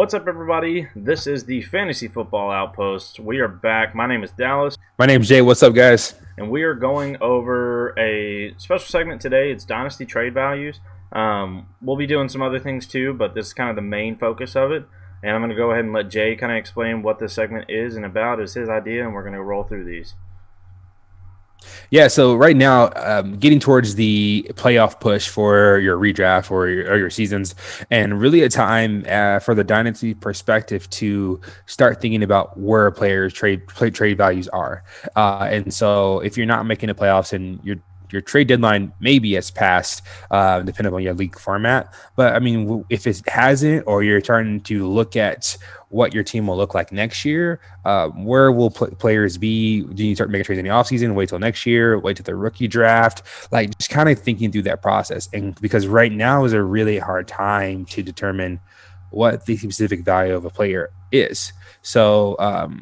What's up, everybody? This is the Fantasy Football Outpost. We are back. My name is Dallas, My name's Jay. What's up, guys? and we are going over a special segment today. It's Dynasty trade values. We'll be doing some other things too, but this is kind of the main focus of it. And I'm going to go ahead and let Jay kind of explain what this segment is and about. It's his idea, and we're going to roll through these. Yeah, so right now, getting towards the playoff push for your redraft or your seasons, and really a time for the dynasty perspective to start thinking about where players trade values are. And so, if you're not making the playoffs and your trade deadline maybe has passed, depending on your league format. But I mean, if it hasn't, or you're trying to look at what your team will look like next year, where will players be? Do you start making trades in the offseason? Wait till next year? Wait till the rookie draft? Like, just kind of thinking through that process. And because right now is a really hard time to determine what the specific value of a player is. So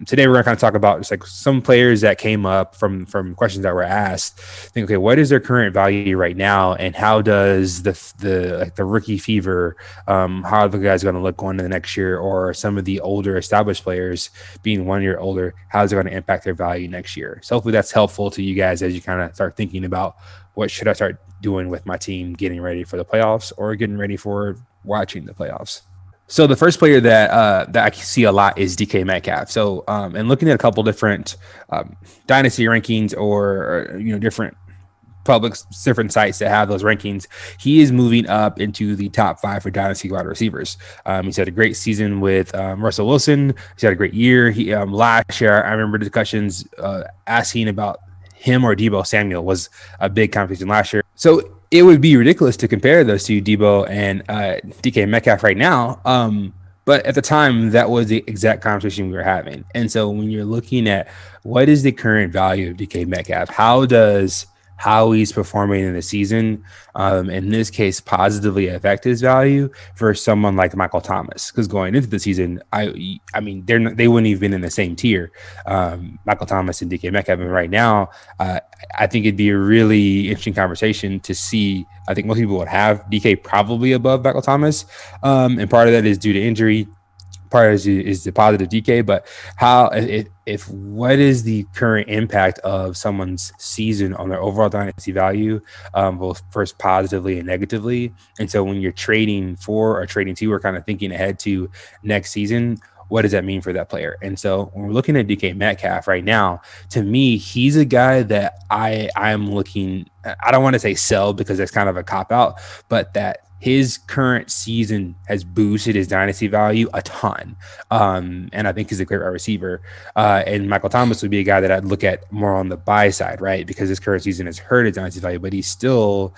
today we're going to kind of talk about just like some players that came up from questions that were asked. Think, okay, what is their current value right now, and how does the rookie fever, how are the guys going to look going into the next year, or some of the older established players being 1 year older, how is it going to impact their value next year? So hopefully that's helpful to you guys as you kind of start thinking about what should I start doing with my team, getting ready for the playoffs or getting ready for watching the playoffs. So the first player that I see a lot is DK Metcalf. So and looking at a couple different dynasty rankings or different different sites that have those rankings, he is moving up into the top 5 for dynasty wide receivers. He's had a great season with Russell Wilson. He's had a great year. He last year, I remember discussions asking about him or Deebo Samuel was a big conversation last year. So it would be ridiculous to compare those two, Deebo and DK Metcalf right now. But at the time, that was the exact conversation we were having. And so when you're looking at what is the current value of DK Metcalf, how he's performing in the season, in this case, positively affect his value versus someone like Michael Thomas. Because going into the season, I mean, they wouldn't have been in the same tier, Michael Thomas and DK Metcalf. And right now, I think it'd be a really interesting conversation to see. I think most people would have DK probably above Michael Thomas, and part of that is due to injury. Part is the positive DK, but if what is the current impact of someone's season on their overall dynasty value, both first positively and negatively. And so when you're trading for or trading to, or kind of thinking ahead to next season, what does that mean for that player? And so when we're looking at DK Metcalf right now, to me, he's a guy that I'm looking. I don't want to say sell because that's kind of a cop out, but that his current season has boosted his dynasty value a ton. And I think he's a great wide receiver. And Michael Thomas would be a guy that I'd look at more on the buy side, right? Because his current season has hurt his dynasty value, but he's still,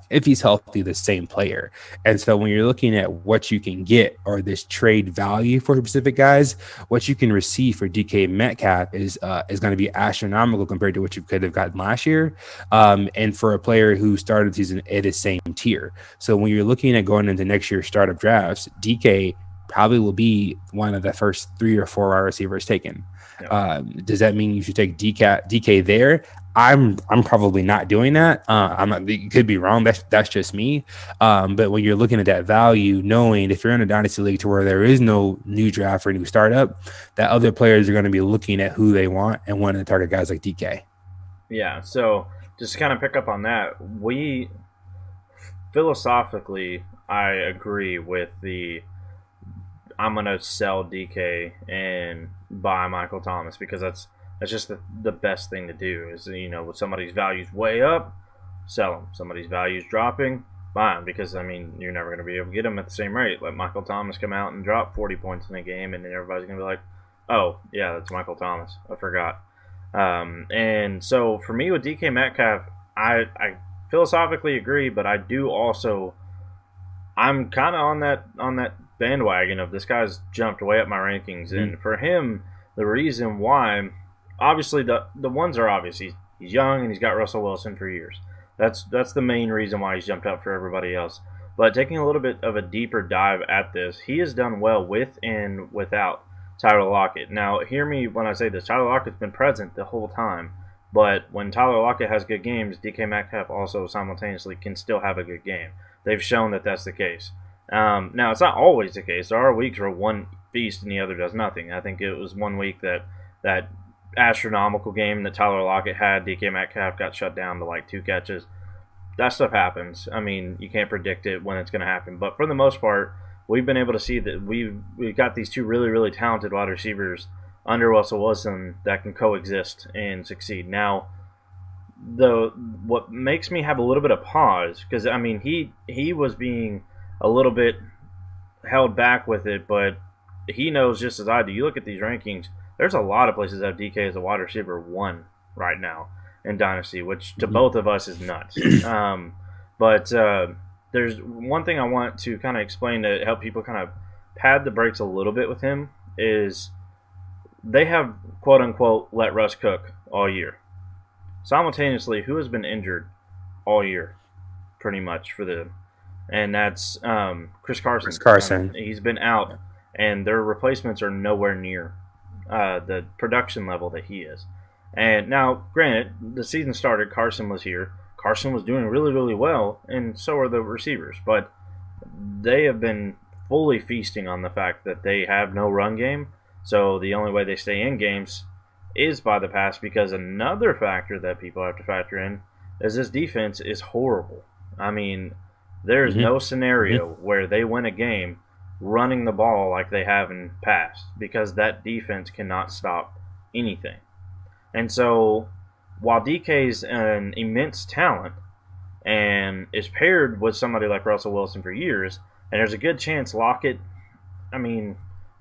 if he's healthy, the same player. And so when you're looking at what you can get or this trade value for specific guys, what you can receive for DK Metcalf is going to be astronomical compared to what you could have gotten last year. And for a player who started the season at the same tier. So when you're looking at going into next year's startup drafts, DK probably will be one of the first 3 or 4 wide receivers taken. Yeah. Does that mean you should take DK there? I'm probably not doing that. I'm not. You could be wrong. That's just me. But when you're looking at that value, knowing if you're in a dynasty league to where there is no new draft or new startup, that other players are going to be looking at who they want and wanting to target guys like DK. Yeah. So just to kind of pick up on that, philosophically, I agree with I'm going to sell DK and buy Michael Thomas because that's just the best thing to do is, when somebody's value's way up, sell them. Somebody's value's dropping, buy them because, I mean, you're never going to be able to get them at the same rate. Let Michael Thomas come out and drop 40 points in a game, and then everybody's going to be like, oh, yeah, that's Michael Thomas. I forgot. And so for me with DK Metcalf, I philosophically agree, but I do also. I'm kind of on that bandwagon of this guy's jumped way up my rankings, and for him, the reason why, obviously the ones are obvious. He's young and he's got Russell Wilson for years. That's the main reason why he's jumped up for everybody else. But taking a little bit of a deeper dive at this, he has done well with and without Tyler Lockett. Now, hear me when I say this. Tyler Lockett's been present the whole time. But when Tyler Lockett has good games, DK Metcalf also simultaneously can still have a good game. They've shown that that's the case. Now it's not always the case. There are weeks where one feasts and the other does nothing. I think it was one week that astronomical game that Tyler Lockett had, DK Metcalf got shut down to like 2 catches. That stuff happens. I mean, you can't predict it when it's going to happen, but for the most part, we've been able to see that we've got these two really really talented wide receivers under Russell Wilson that can coexist and succeed. Now, the what makes me have a little bit of pause, because I mean he was being a little bit held back with it, but he knows just as I do. You look at these rankings, there's a lot of places that have DK as a wide receiver 1 right now in Dynasty, which to both of us is nuts. But there's one thing I want to kind of explain to help people kind of pad the brakes a little bit with him is they have quote unquote let Russ cook all year. Simultaneously, who has been injured all year, pretty much for them, and that's Chris Carson. Chris Carson. He's been out, and their replacements are nowhere near the production level that he is. And now, granted, the season started, Carson was here. Carson was doing really, really well, and so are the receivers. But they have been fully feasting on the fact that they have no run game. So the only way they stay in games is by the pass, because another factor that people have to factor in is this defense is horrible. I mean, there's no scenario where they win a game running the ball like they have in past, because that defense cannot stop anything. And so while DK's an immense talent and is paired with somebody like Russell Wilson for years, and there's a good chance Lockett, I mean,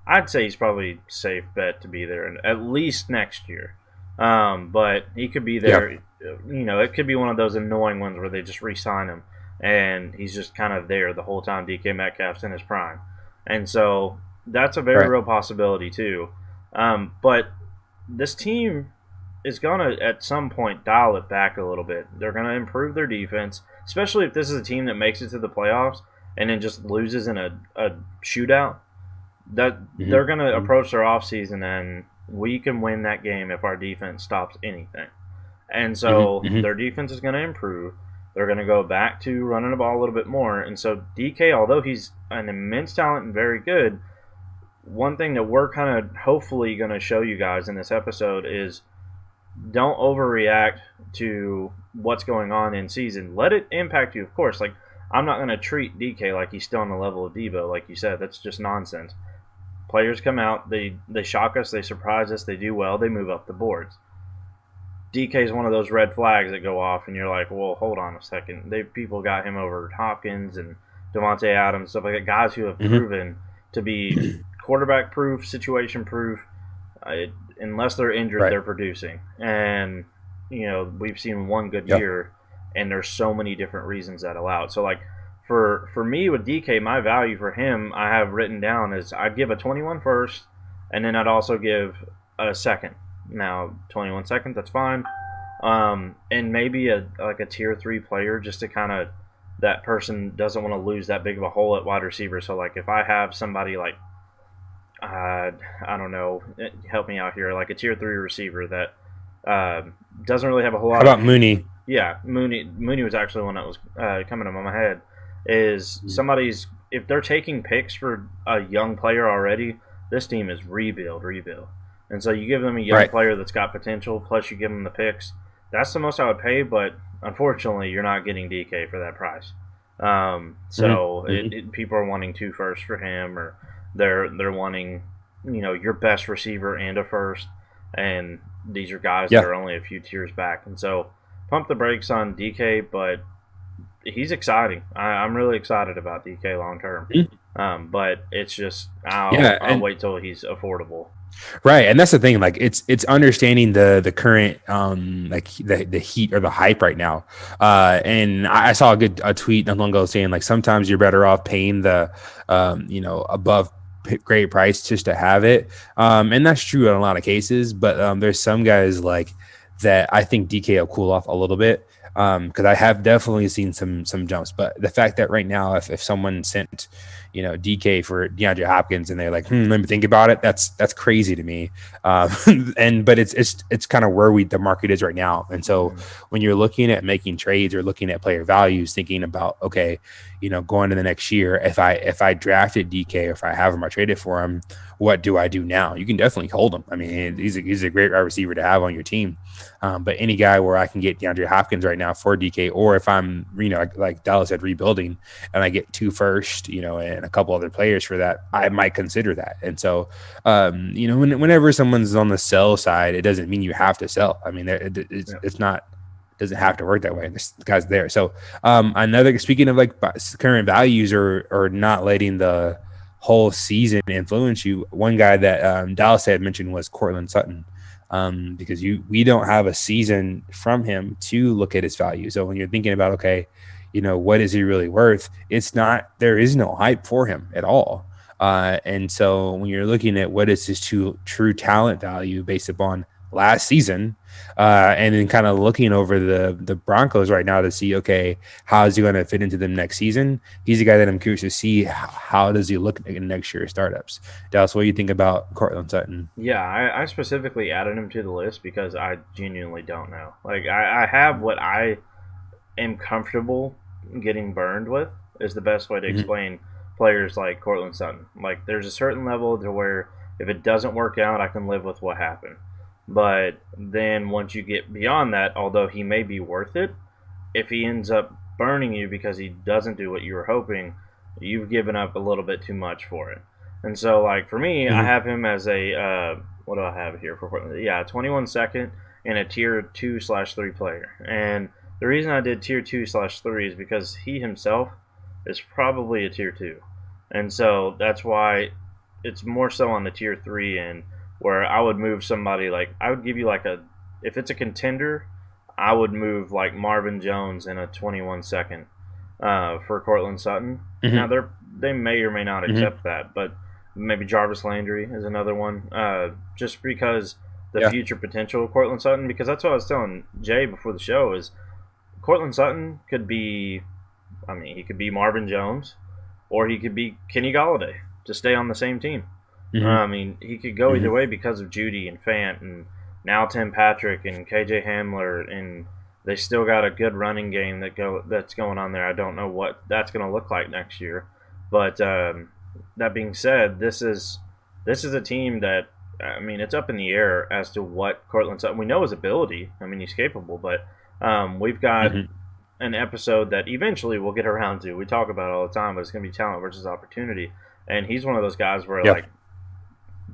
I'd say he's probably a safe bet to be there at least next year. But he could be there. Yep. You know, it could be one of those annoying ones where they just re-sign him and he's just kind of there the whole time DK Metcalf's in his prime. And so that's a very real possibility too. But this team is going to, at some point, dial it back a little bit. They're going to improve their defense, especially if this is a team that makes it to the playoffs and then just loses in a shootout. That they're going to approach their offseason, and we can win that game if our defense stops anything. And so their defense is going to improve. They're going to go back to running the ball a little bit more. And so DK, although he's an immense talent and very good, one thing that we're kind of hopefully going to show you guys in this episode is don't overreact to what's going on in season. Let it impact you, of course. Like, I'm not going to treat DK like he's still on the level of Debo, like you said. That's just nonsense. Players come out, they shock us, they surprise us, they do well, they move up the boards. DK is one of those red flags that go off, and you're like, well, hold on a second. People got him over Hopkins and Devontae Adams, stuff like that, guys who have proven to be quarterback-proof, situation-proof. Unless they're injured, they're producing. And, you know, we've seen one good year, and there's so many different reasons that allow it. So, like, for me with DK, my value for him I have written down is I'd give a 21 first, and then I'd also give a second. Now, 21 second, that's fine. And maybe a tier 3 player, just to kind of, that person doesn't want to lose that big of a hole at wide receiver. So, like, if I have somebody like, I don't know, help me out here, like a tier 3 receiver that doesn't really have a whole lot. How about Mooney? Yeah, Mooney was actually one that was coming to my head. Is somebody's, if they're taking picks for a young player already, this team is rebuild. And so you give them a young player that's got potential, plus you give them the picks. That's the most I would pay, but unfortunately, you're not getting DK for that price. So people are wanting 2 firsts for him, or they're wanting, you know, your best receiver and a first, and these are guys that are only a few tiers back. And so pump the brakes on DK, but he's exciting. I'm really excited about DK long term. But it's just I'll wait till he's affordable. Right, and that's the thing. Like, it's understanding the current like the heat or the hype right now. And I saw a tweet not long ago saying, like, sometimes you're better off paying the above great price just to have it. And that's true in a lot of cases. But there's some guys like that I think DK will cool off a little bit. Because I have definitely seen some jumps. But the fact that right now, if someone sent, DK for DeAndre Hopkins and they're like, let me think about it, that's crazy to me. Um, but it's kind of where the market is right now. And so when you're looking at making trades or looking at player values, thinking about, okay, going to the next year, if I drafted DK or if I have him or traded for him, what do I do now? You can definitely hold him. I mean, he's a great wide receiver to have on your team. But any guy where I can get DeAndre Hopkins right now for DK, or if I'm, like Dallas said, rebuilding and I get 2 first, and a couple other players for that, I might consider that. And so, whenever someone's on the sell side, it doesn't mean you have to sell. I mean, it's not, doesn't have to work that way. This guy's there. So speaking of like current values or not letting the whole season influence you, one guy that Dallas had mentioned was Cortland Sutton, because we don't have a season from him to look at his value. So when you're thinking about, okay, what is he really worth? There is no hype for him at all. And so when you're looking at what is his true talent value based upon last season, and then kind of looking over the Broncos right now to see, okay, how is he going to fit into them next season? He's a guy that I'm curious to see how does he look in next year's startups. Dallas, what do you think about Cortland Sutton? Yeah, I specifically added him to the list because I genuinely don't know. Like, I have what I am comfortable getting burned with is the best way to explain players like Cortland Sutton. Like, there's a certain level to where if it doesn't work out, I can live with what happened. But then once you get beyond that, although he may be worth it, if he ends up burning you because he doesn't do what you were hoping, you've given up a little bit too much for it. And so, like, for me, I have him as a, what do I have here for Portland? Yeah, 21 second and a tier 2/3 player. And the reason I did tier 2/3 is because he himself is probably a tier 2. And so that's why it's more so on the tier 3 end, where I would move somebody like, I would give you like if it's a contender, I would move like Marvin Jones in a 21 second for Cortland Sutton. Now they may or may not accept that, but maybe Jarvis Landry is another one, just because the future potential of Cortland Sutton, because that's what I was telling Jay before the show is Cortland Sutton could be, he could be Marvin Jones or he could be Kenny Galladay to stay on the same team. He could go either way because of Judy and Fant and now Tim Patrick and KJ Hamler, and they still got a good running game that's going on there. I don't know what that's going to look like next year, but that being said, this is a team that, it's up in the air as to what Cortland Sutton. We know his ability. He's capable, but we've got an episode that eventually we'll get around to. We talk about it all the time, but it's going to be talent versus opportunity, and he's one of those guys where like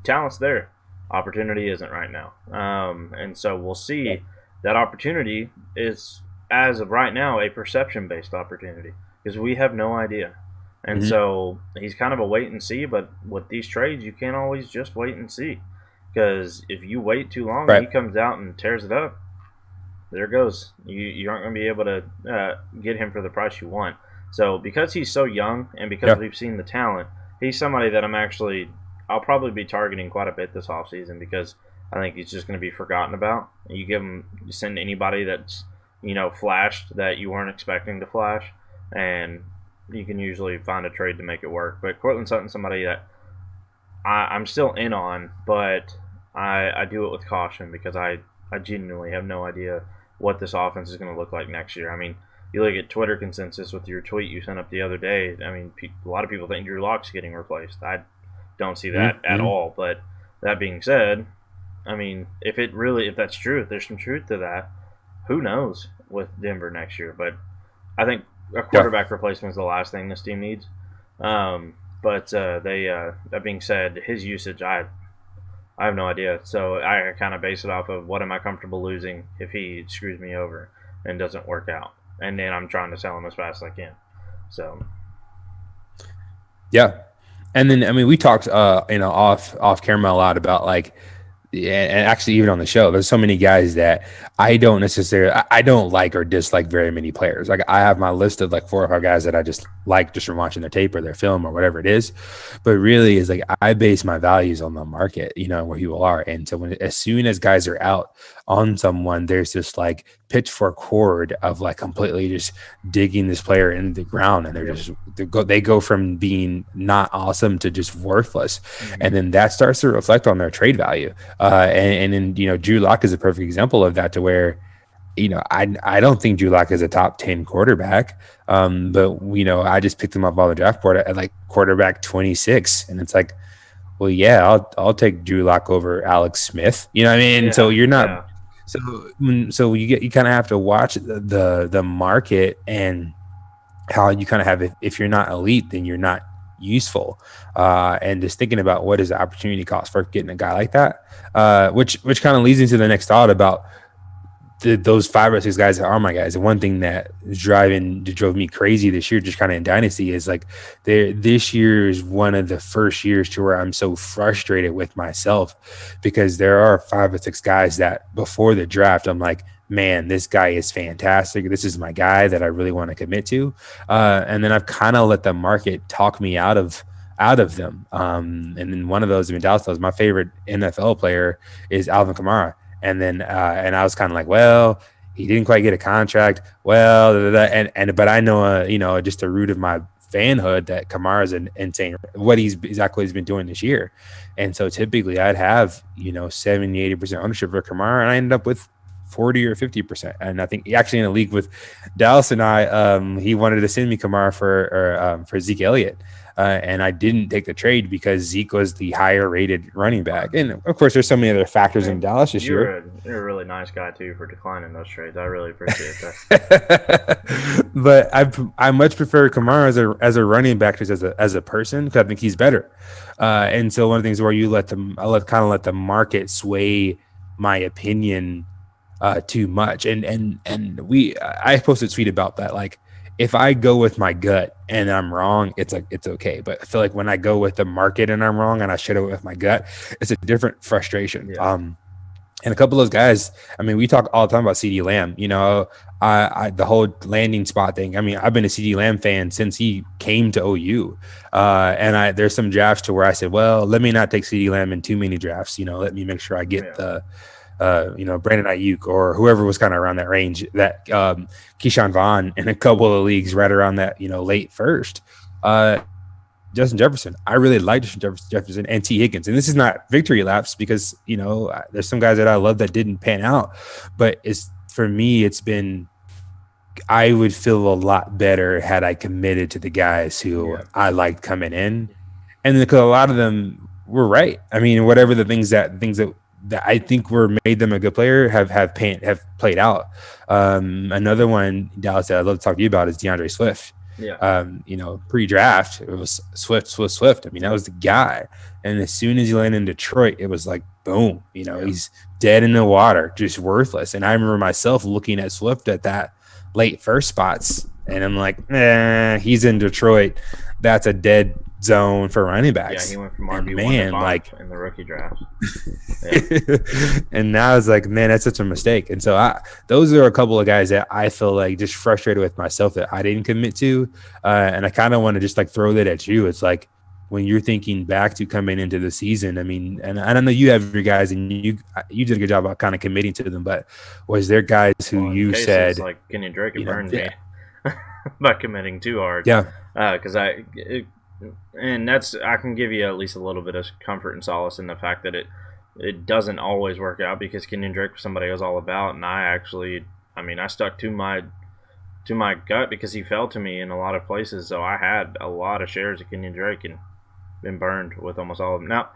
talent's there, opportunity isn't right now, and so we'll see. That opportunity is, as of right now, a perception-based opportunity because we have no idea. And so he's kind of a wait and see, but with these trades, you can't always just wait and see, because if you wait too long and he comes out and tears it up, there goes. You aren't going to be able to get him for the price you want. So because he's so young and because we've seen the talent, he's somebody that I'll probably be targeting quite a bit this offseason, because I think he's just going to be forgotten about. You send anybody that's, flashed that you weren't expecting to flash, and you can usually find a trade to make it work. But Cortland Sutton's somebody that I'm still in on, but I do it with caution because I genuinely have no idea what this offense is going to look like next year. You look at Twitter consensus with your tweet you sent up the other day. A lot of people think Drew Lock's getting replaced. I don't see that at all. But that being said, if that's true, if there's some truth to that, who knows with Denver next year. But I think a quarterback replacement is the last thing this team needs. That being said, his usage, I have no idea. So I kind of base it off of what am I comfortable losing if he screws me over and doesn't work out. And then I'm trying to sell him as fast as I can. So. Yeah. And then, we talked, off camera a lot about like Yeah, and actually, even on the show, there's so many guys that I don't necessarily, I don't like or dislike very many players. Like I have my list of like 4 or 5 guys that I just like just from watching their tape or their film or whatever it is. But really, is like I base my values on the market, where people are. And so as soon as guys are out on someone, there's this like pitchfork horde of like completely just digging this player into the ground, and they go from being not awesome to just worthless, and then that starts to reflect on their trade value. And then, Drew Lock is a perfect example of that, to where, I don't think Drew Lock is a top 10 quarterback. But, I just picked him up on the draft board at like quarterback 26. And it's like, well, yeah, I'll take Drew Lock over Alex Smith. You know what I mean? So Yeah, you're not, yeah, so you kind of have to watch the market, and how you kind of have it. If you're not elite, then you're not useful. And just thinking about what is the opportunity cost for getting a guy like that, which kind of leads into the next thought about those 5 or 6 guys that are my guys. And one thing that drove me crazy this year, just kind of in Dynasty, is like this year is one of the first years to where I'm so frustrated with myself, because there are 5 or 6 guys that before the draft, I'm like, man, this guy is fantastic. This is my guy that I really want to commit to. And then I've kind of let the market talk me out of them. And then one of those, Dallas, my favorite NFL player is Alvin Kamara. And I was kind of like, well, he didn't quite get a contract. Well, but I know, just the root of my fanhood that Kamara is an insane, what he's been doing this year. And so typically I'd have, 70, 80% ownership for Kamara, and I ended up with 40 or 50%. And I think actually in a league with Dallas and I, he wanted to send me Kamara for Zeke Elliott. And I didn't take the trade because Zeke was the higher rated running back. And of course, there's so many other factors in Dallas this year. you're a really nice guy too for declining those trades. I really appreciate that. But I much prefer Kamara as a running back just as a person, because I think he's better. And so one of the things where I let the market sway my opinion too much. And I posted a tweet about that. Like, if I go with my gut and I'm wrong, it's like, it's okay. But I feel like when I go with the market and I'm wrong and I should have went with my gut, it's a different frustration. Yeah. And a couple of those guys, I mean, we talk all the time about CD Lamb, the whole landing spot thing. I mean, I've been a CD Lamb fan since he came to OU. And there's some drafts to where I said, well, let me not take CD Lamb in too many drafts. Let me make sure I get Brandon Ayuk or whoever was kind of around that range, that Keyshawn Vaughn in a couple of leagues right around that, late first. Justin Jefferson. I really like Justin Jefferson and T. Higgins. And this is not victory laps because, there's some guys that I love that didn't pan out. But for me, I would feel a lot better had I committed to the guys who I liked coming in. And because a lot of them were right. I mean, whatever the things that I think made them a good player have played out. Another one, Dallas, that I'd love to talk to you about is DeAndre Swift. Yeah. Pre-draft, it was Swift. I mean, that was the guy. And as soon as he landed in Detroit, it was like, boom, he's dead in the water, just worthless. And I remember myself looking at Swift at that late first spots, and I'm like, he's in Detroit. That's a dead zone for running backs. Yeah, he went from RB1 to 5 in the rookie draft. Yeah. And now it's like, man, that's such a mistake. And so those are a couple of guys that I feel like just frustrated with myself that I didn't commit to. And I kind of want to just like throw that at you. It's like, when you're thinking back to coming into the season, I mean, and I know you have your guys and you did a good job about kind of committing to them, but was there guys who you said like Kenyon Drake burned me by committing too hard? Yeah. Because I can give you at least a little bit of comfort and solace in the fact that it doesn't always work out, because Kenyon Drake was somebody I was all about, and I stuck to my gut because he fell to me in a lot of places. So I had a lot of shares of Kenyon Drake and been burned with almost all of them. Now,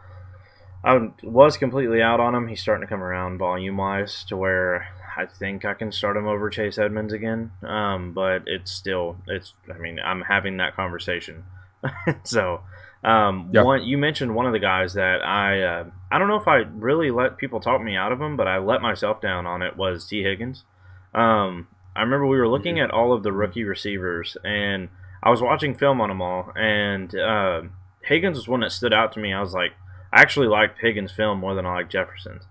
I was completely out on him. He's starting to come around volume-wise to where I think I can start him over Chase Edmonds again. But I'm having that conversation. So, you mentioned one of the guys that I don't know if I really let people talk me out of him, but I let myself down on it, was T. Higgins. I remember we were looking at all of the rookie receivers, and I was watching film on them all, and Higgins was one that stood out to me. I was like, I actually liked Higgins' film more than I liked Jefferson's.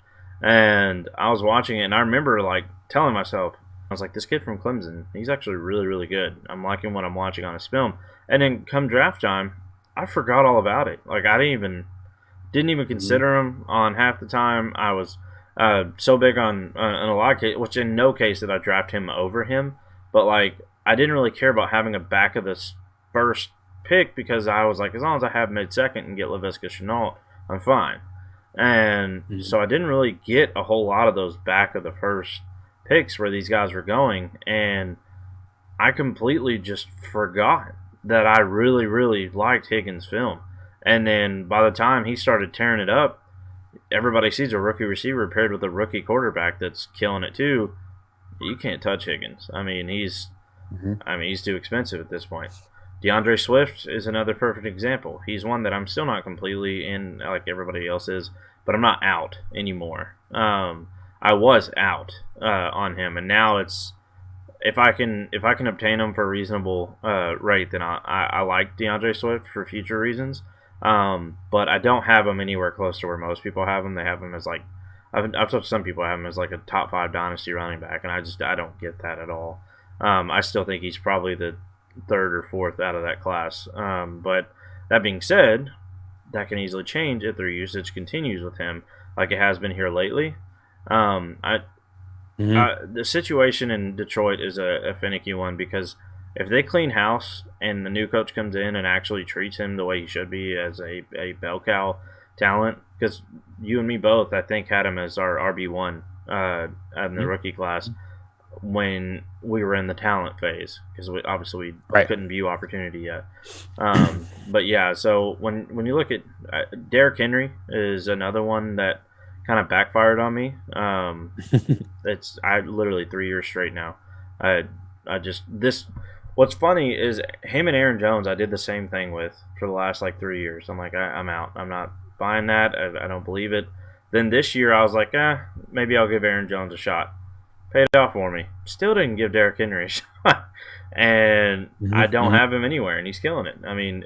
And I was watching it, and I remember like telling myself, I was like, this kid from Clemson, he's actually really, really good. I'm liking what I'm watching on his film. And then come draft time, I forgot all about it. Like I didn't even consider him on half the time. I was so big on in a lot of cases, which in no case did I draft him over him, but like I didn't really care about having a back of this first pick because I was like, as long as I have mid second and get Laviska Shenault, I'm fine. And so I didn't really get a whole lot of those back of the first picks where these guys were going, and I completely just forgot that I really, really liked Higgins' film. And then by the time he started tearing it up, everybody sees a rookie receiver paired with a rookie quarterback that's killing it too. You can't touch Higgins. He's too expensive at this point. DeAndre Swift is another perfect example. He's one that I'm still not completely in like everybody else is, but I'm not out anymore. I was out on him, and now it's if I can obtain him for a reasonable rate, then I like DeAndre Swift for future reasons. But I don't have him anywhere close to where most people have him. They have him as like I've talked to some people have him as like a top 5 dynasty running back, and I don't get that at all. I still think he's probably the third or fourth out of that class. But that being said, that can easily change if their usage continues with him, like it has been here lately. The situation in Detroit is a finicky one because if they clean house and the new coach comes in and actually treats him the way he should be as a bell cow talent, because you and me both, I think, had him as our RB1 in the rookie class when we were in the talent phase, because we couldn't view opportunity yet. But yeah, so when you look at Derrick Henry is another one that kind of backfired on me. I literally 3 years straight now. What's funny is him and Aaron Jones, I did the same thing with for the last like 3 years. I'm like, I'm out. I'm not buying that. I don't believe it. Then this year I was like, maybe I'll give Aaron Jones a shot. Paid off for me. Still didn't give Derrick Henry a shot. And I don't have him anywhere, and he's killing it. I mean,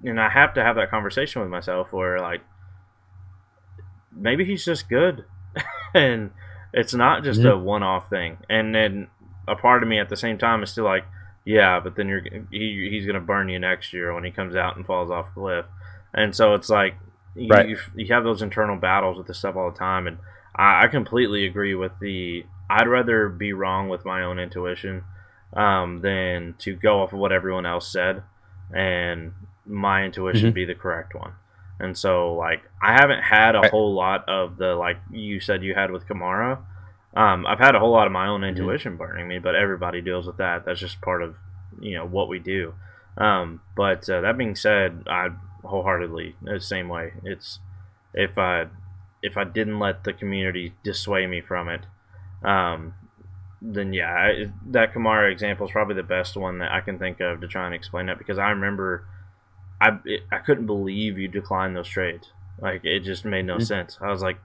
and I have to have that conversation with myself where, like, maybe he's just good. And it's not just a one-off thing. And then a part of me at the same time is still like, yeah, but then he's going to burn you next year when he comes out and falls off the cliff. And so it's like you have those internal battles with this stuff all the time. And I completely agree with I'd rather be wrong with my own intuition than to go off of what everyone else said and my intuition be the correct one. And so, like, I haven't had a whole lot of the, like you said you had with Kamara. I've had a whole lot of my own intuition burning me, but everybody deals with that. That's just part of, what we do. But that being said, I wholeheartily, the same way. It's if I didn't let the community dissuade me from it, then yeah, that Kamara example is probably the best one that I can think of to try and explain that, because I remember I couldn't believe you declined those trades. Like, it just made no sense. I was like,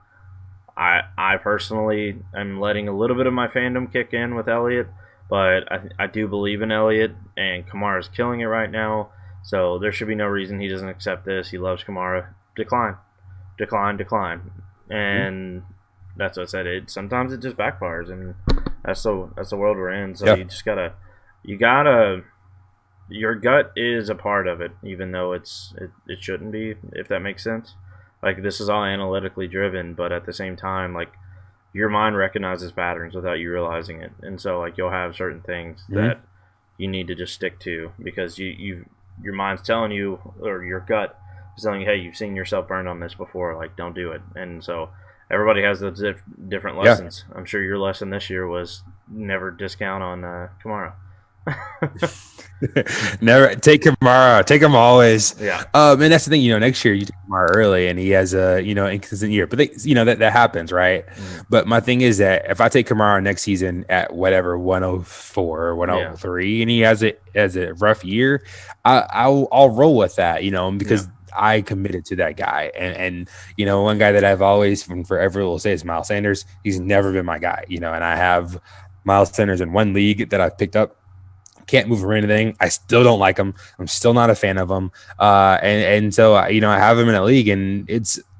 I personally am letting a little bit of my fandom kick in with Elliott, but I do believe in Elliott, and Kamara's killing it right now, so there should be no reason he doesn't accept this. He loves Kamara. Decline. And that's what I said. Sometimes it just backfires, and that's the world we're in. So you just gotta your gut is a part of it, even though it shouldn't be, if that makes sense. Like, this is all analytically driven, but at the same time, like, your mind recognizes patterns without you realizing it. And so, like, you'll have certain things that you need to just stick to because your mind's telling you, or your gut is telling you, hey, you've seen yourself burned on this before, like, don't do it. And so everybody has those different lessons. I'm sure your lesson this year was never discount on Kamara. Never take Kamara. Take him always. Yeah. And that's the thing. Next year you take Kamara early, and he has a inconsistent year. But that happens, right? But my thing is that if I take Kamara next season at whatever 104 or 103, and he has a rough year, I'll roll with that. Because I committed to that guy, and one guy that I've always and forever will say is Miles Sanders. He's never been my guy. And I have Miles Sanders in one league that I've picked up. Can't move or anything. I still don't like him. I'm still not a fan of him. And so I have him in a league, and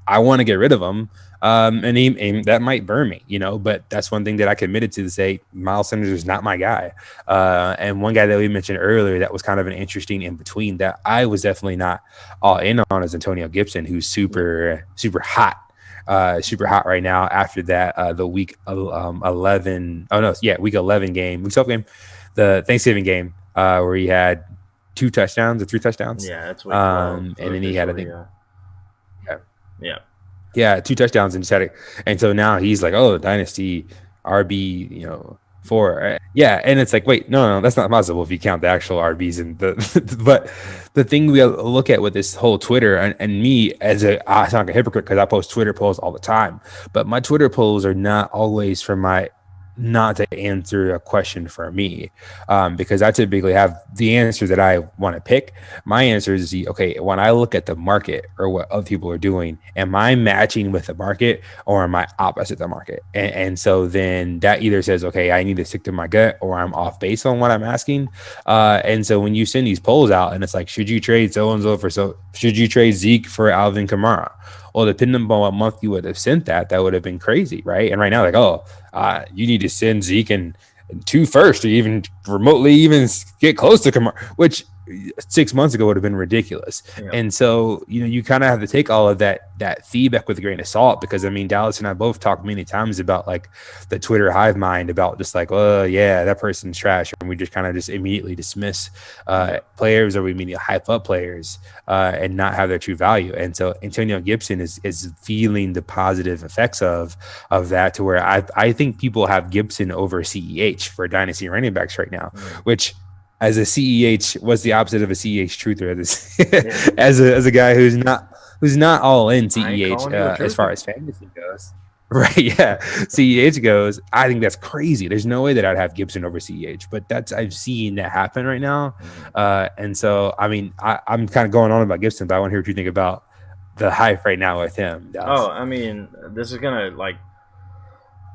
I want to get rid of him. And that might burn me, but that's one thing that I committed to say Miles Sanders is not my guy. And one guy that we mentioned earlier that was kind of an interesting in between that I was definitely not all in on is Antonio Gibson, who's super hot. Super hot right now after that, the week 11. Oh, no. Yeah. Week 11 game, week 12 game, the Thanksgiving game, where he had 2 touchdowns or 3 touchdowns. Yeah, that's week 12. And then he had, I think, yeah. Yeah, 2 touchdowns and just had it. And so now he's like, oh, Dynasty RB, 4. Yeah, and it's like, wait, no, that's not possible if you count the actual RBs and the. But the thing we look at with this whole Twitter and me I sound like a hypocrite because I post Twitter polls all the time, but my Twitter polls are not always for my not to answer a question for me, because I typically have the answer that I want to pick. My answer is okay, when I look at the market or what other people are doing, am I matching with the market or am I opposite the market? And so then that either says, okay, I need to stick to my gut or I'm off base on what I'm asking. And so when you send these polls out and it's like, should you trade so-and-so should you trade Zeke for Alvin Kamara? Well, depending on what month you would have sent that would have been crazy, right? And right now, like, you need to send Zeke and 2 first or even remotely even get close to Kamara, which 6 months ago would have been ridiculous. Yeah. And so, you kind of have to take all of that feedback with a grain of salt, because I mean, Dallas and I both talked many times about like the Twitter hive mind about just like, oh yeah, that person's trash. And we just kind of just immediately dismiss players, or we immediately hype up players and not have their true value. And so Antonio Gibson is feeling the positive effects of that, to where I think people have Gibson over CEH for dynasty running backs right now, which as a CEH, what's the opposite of a CEH truther? As a guy who's not all in CEH as far as fantasy goes, right? Yeah, CEH goes. I think that's crazy. There's no way that I'd have Gibson over CEH, but I've seen that happen right now. And so, I mean, I'm kind of going on about Gibson, but I want to hear what you think about the hype right now with him. Dallas. Oh, I mean, this is gonna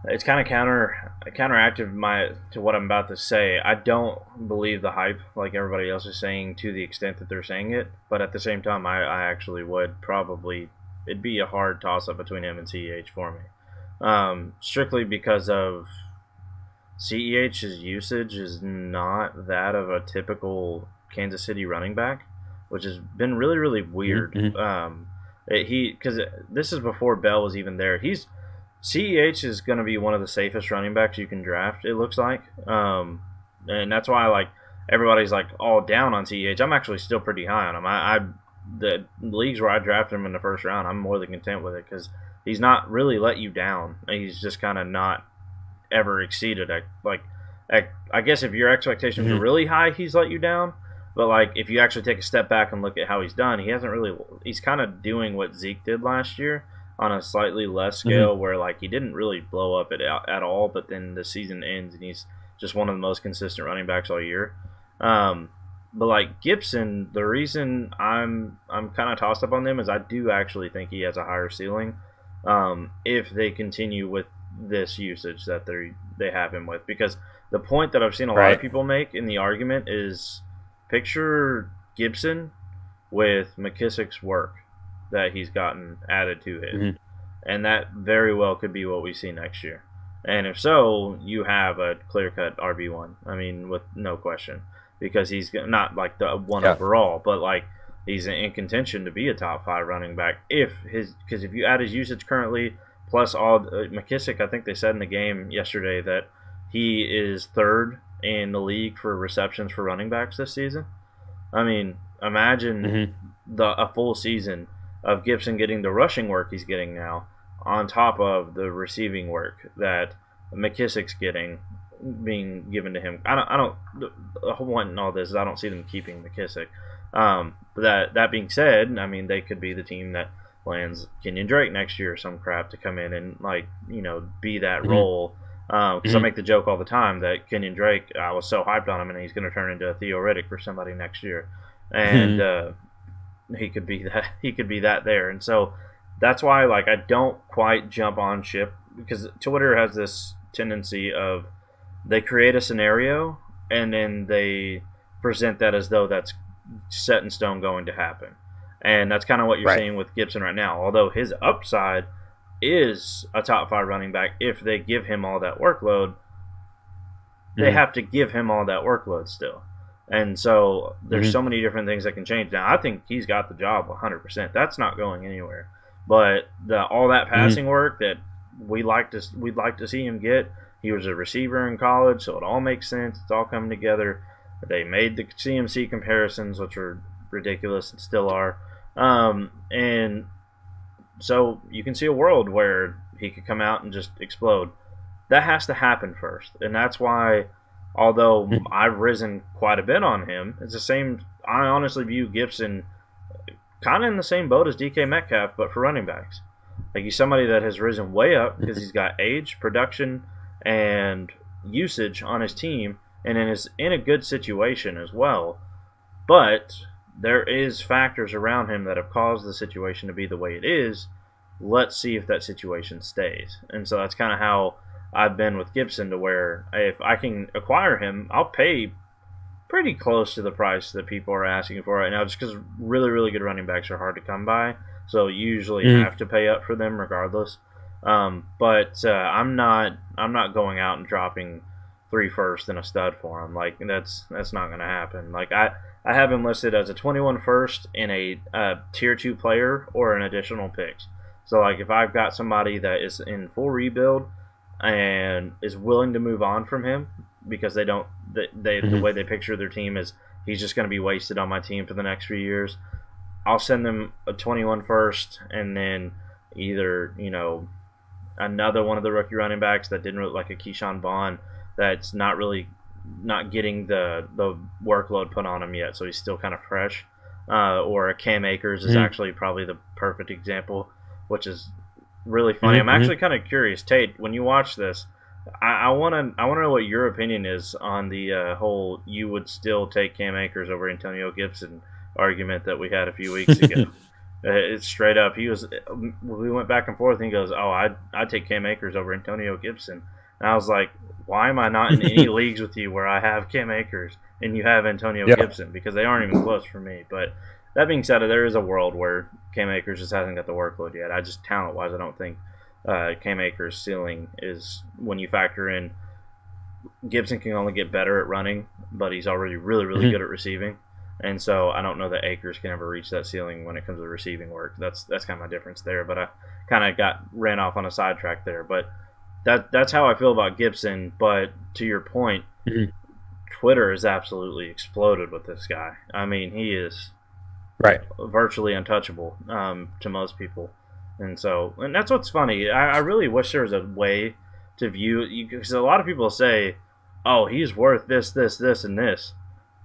it's kind of counteractive to what I'm about to say. I don't believe the hype like everybody else is saying to the extent that they're saying it, but at the same time, I actually would probably, it'd be a hard toss-up between him and CEH for me. Strictly because of CEH's usage is not that of a typical Kansas City running back, which has been really, really weird. Mm-hmm. Because this is before Bell was even there. CEH is going to be one of the safest running backs you can draft, it looks like. And that's why everybody's all down on CEH. I'm actually still pretty high on him. The leagues where I drafted him in the first round, I'm more than content with it because he's not really let you down. He's just kind of not ever exceeded. I guess if your expectations are really high, he's let you down. But if you actually take a step back and look at how he's done, he's kind of doing what Zeke did last year, on a slightly less scale, where he didn't really blow up at all, but then the season ends and he's just one of the most consistent running backs all year. But Gibson, the reason I'm kind of tossed up on them is I do actually think he has a higher ceiling if they continue with this usage that they have him with. Because the point that I've seen a lot of people make in the argument is, picture Gibson with McKissick's work that he's gotten added to his. And that very well could be what we see next year. And if so, you have a clear-cut RB1. I mean, with no question. Because he's not the one overall, but he's in contention to be a top 5 running back. Because if you add his usage currently, plus all McKissick, I think they said in the game yesterday that he is 3rd in the league for receptions for running backs this season. I mean, imagine a full season of Gibson getting the rushing work he's getting now, on top of the receiving work that McKissick's being given to him. The whole point in all this is I don't see them keeping McKissick. But that being said, I mean, they could be the team that lands Kenyon Drake next year or some crap to come in and be that role. Because I make the joke all the time that Kenyon Drake, I was so hyped on him, and he's going to turn into a Theo Riddick for somebody next year, and he could be that there. And so that's why I don't quite jump on ship, because Twitter has this tendency of they create a scenario and then they present that as though that's set in stone going to happen. And that's kind of what you're seeing with Gibson right now. Although his upside is a top 5 running back if they give him all that workload. They Mm-hmm. have to give him all that workload still. And so there's Mm-hmm. so many different things that can change. Now, I think he's got the job 100%. That's not going anywhere. But all that passing work that we'd like to see him get. He was a receiver in college, so it all makes sense. It's all coming together. They made the CMC comparisons, which are ridiculous and still are. And so you can see a world where he could come out and just explode. That has to happen first, and that's why, although Mm-hmm. I've risen quite a bit on him, it's the same. I honestly view Gibson kind of in the same boat as DK Metcalf, but for running backs. Like, he's somebody that has risen way up because he's got age, production, and usage on his team, and is in a good situation as well. But there is factors around him that have caused the situation to be the way it is. Let's see if that situation stays. And so that's kind of how I've been with Gibson, to where if I can acquire him, I'll pay pretty close to the price that people are asking for right now, just because really, really good running backs are hard to come by. So you usually have to pay up for them regardless. But I'm not going out and dropping 3 firsts and a stud for him. Like, that's not going to happen. Like, I have him listed as a 21 first and a tier 2 player or an additional picks. So, like, if I've got somebody that is in full rebuild and is willing to move on from him because they don't, the way they picture their team is he's just going to be wasted on my team for the next few years, I'll send them a 21 first, and then either, another one of the rookie running backs that didn't really, like a Keyshawn Vaughn, that's not getting the workload put on him yet, so he's still kind of fresh. Or a Cam Akers is actually probably the perfect example, which is really funny. I'm actually kind of curious, Tate, when you watch this, I want to know what your opinion is on the whole you would still take Cam Akers over Antonio Gibson argument that we had a few weeks ago. It's straight up. We went back and forth, and he goes, "Oh, I'd take Cam Akers over Antonio Gibson." And I was like, "Why am I not in any leagues with you where I have Cam Akers and you have Antonio Gibson? Because they aren't even close for me." But that being said, there is a world where Cam Akers just hasn't got the workload yet. I just, talent-wise, I don't think Cam Akers' ceiling is, when you factor in Gibson can only get better at running, but he's already really, really good at receiving. And so I don't know that Akers can ever reach that ceiling when it comes to receiving work. That's kind of my difference there. But I kind of ran off on a sidetrack there. But that's how I feel about Gibson. But to your point, Twitter has absolutely exploded with this guy. I mean, he is virtually untouchable to most people. And that's what's funny. I really wish there was a way to view, because a lot of people say, "Oh, he's worth this, this, this, and this,"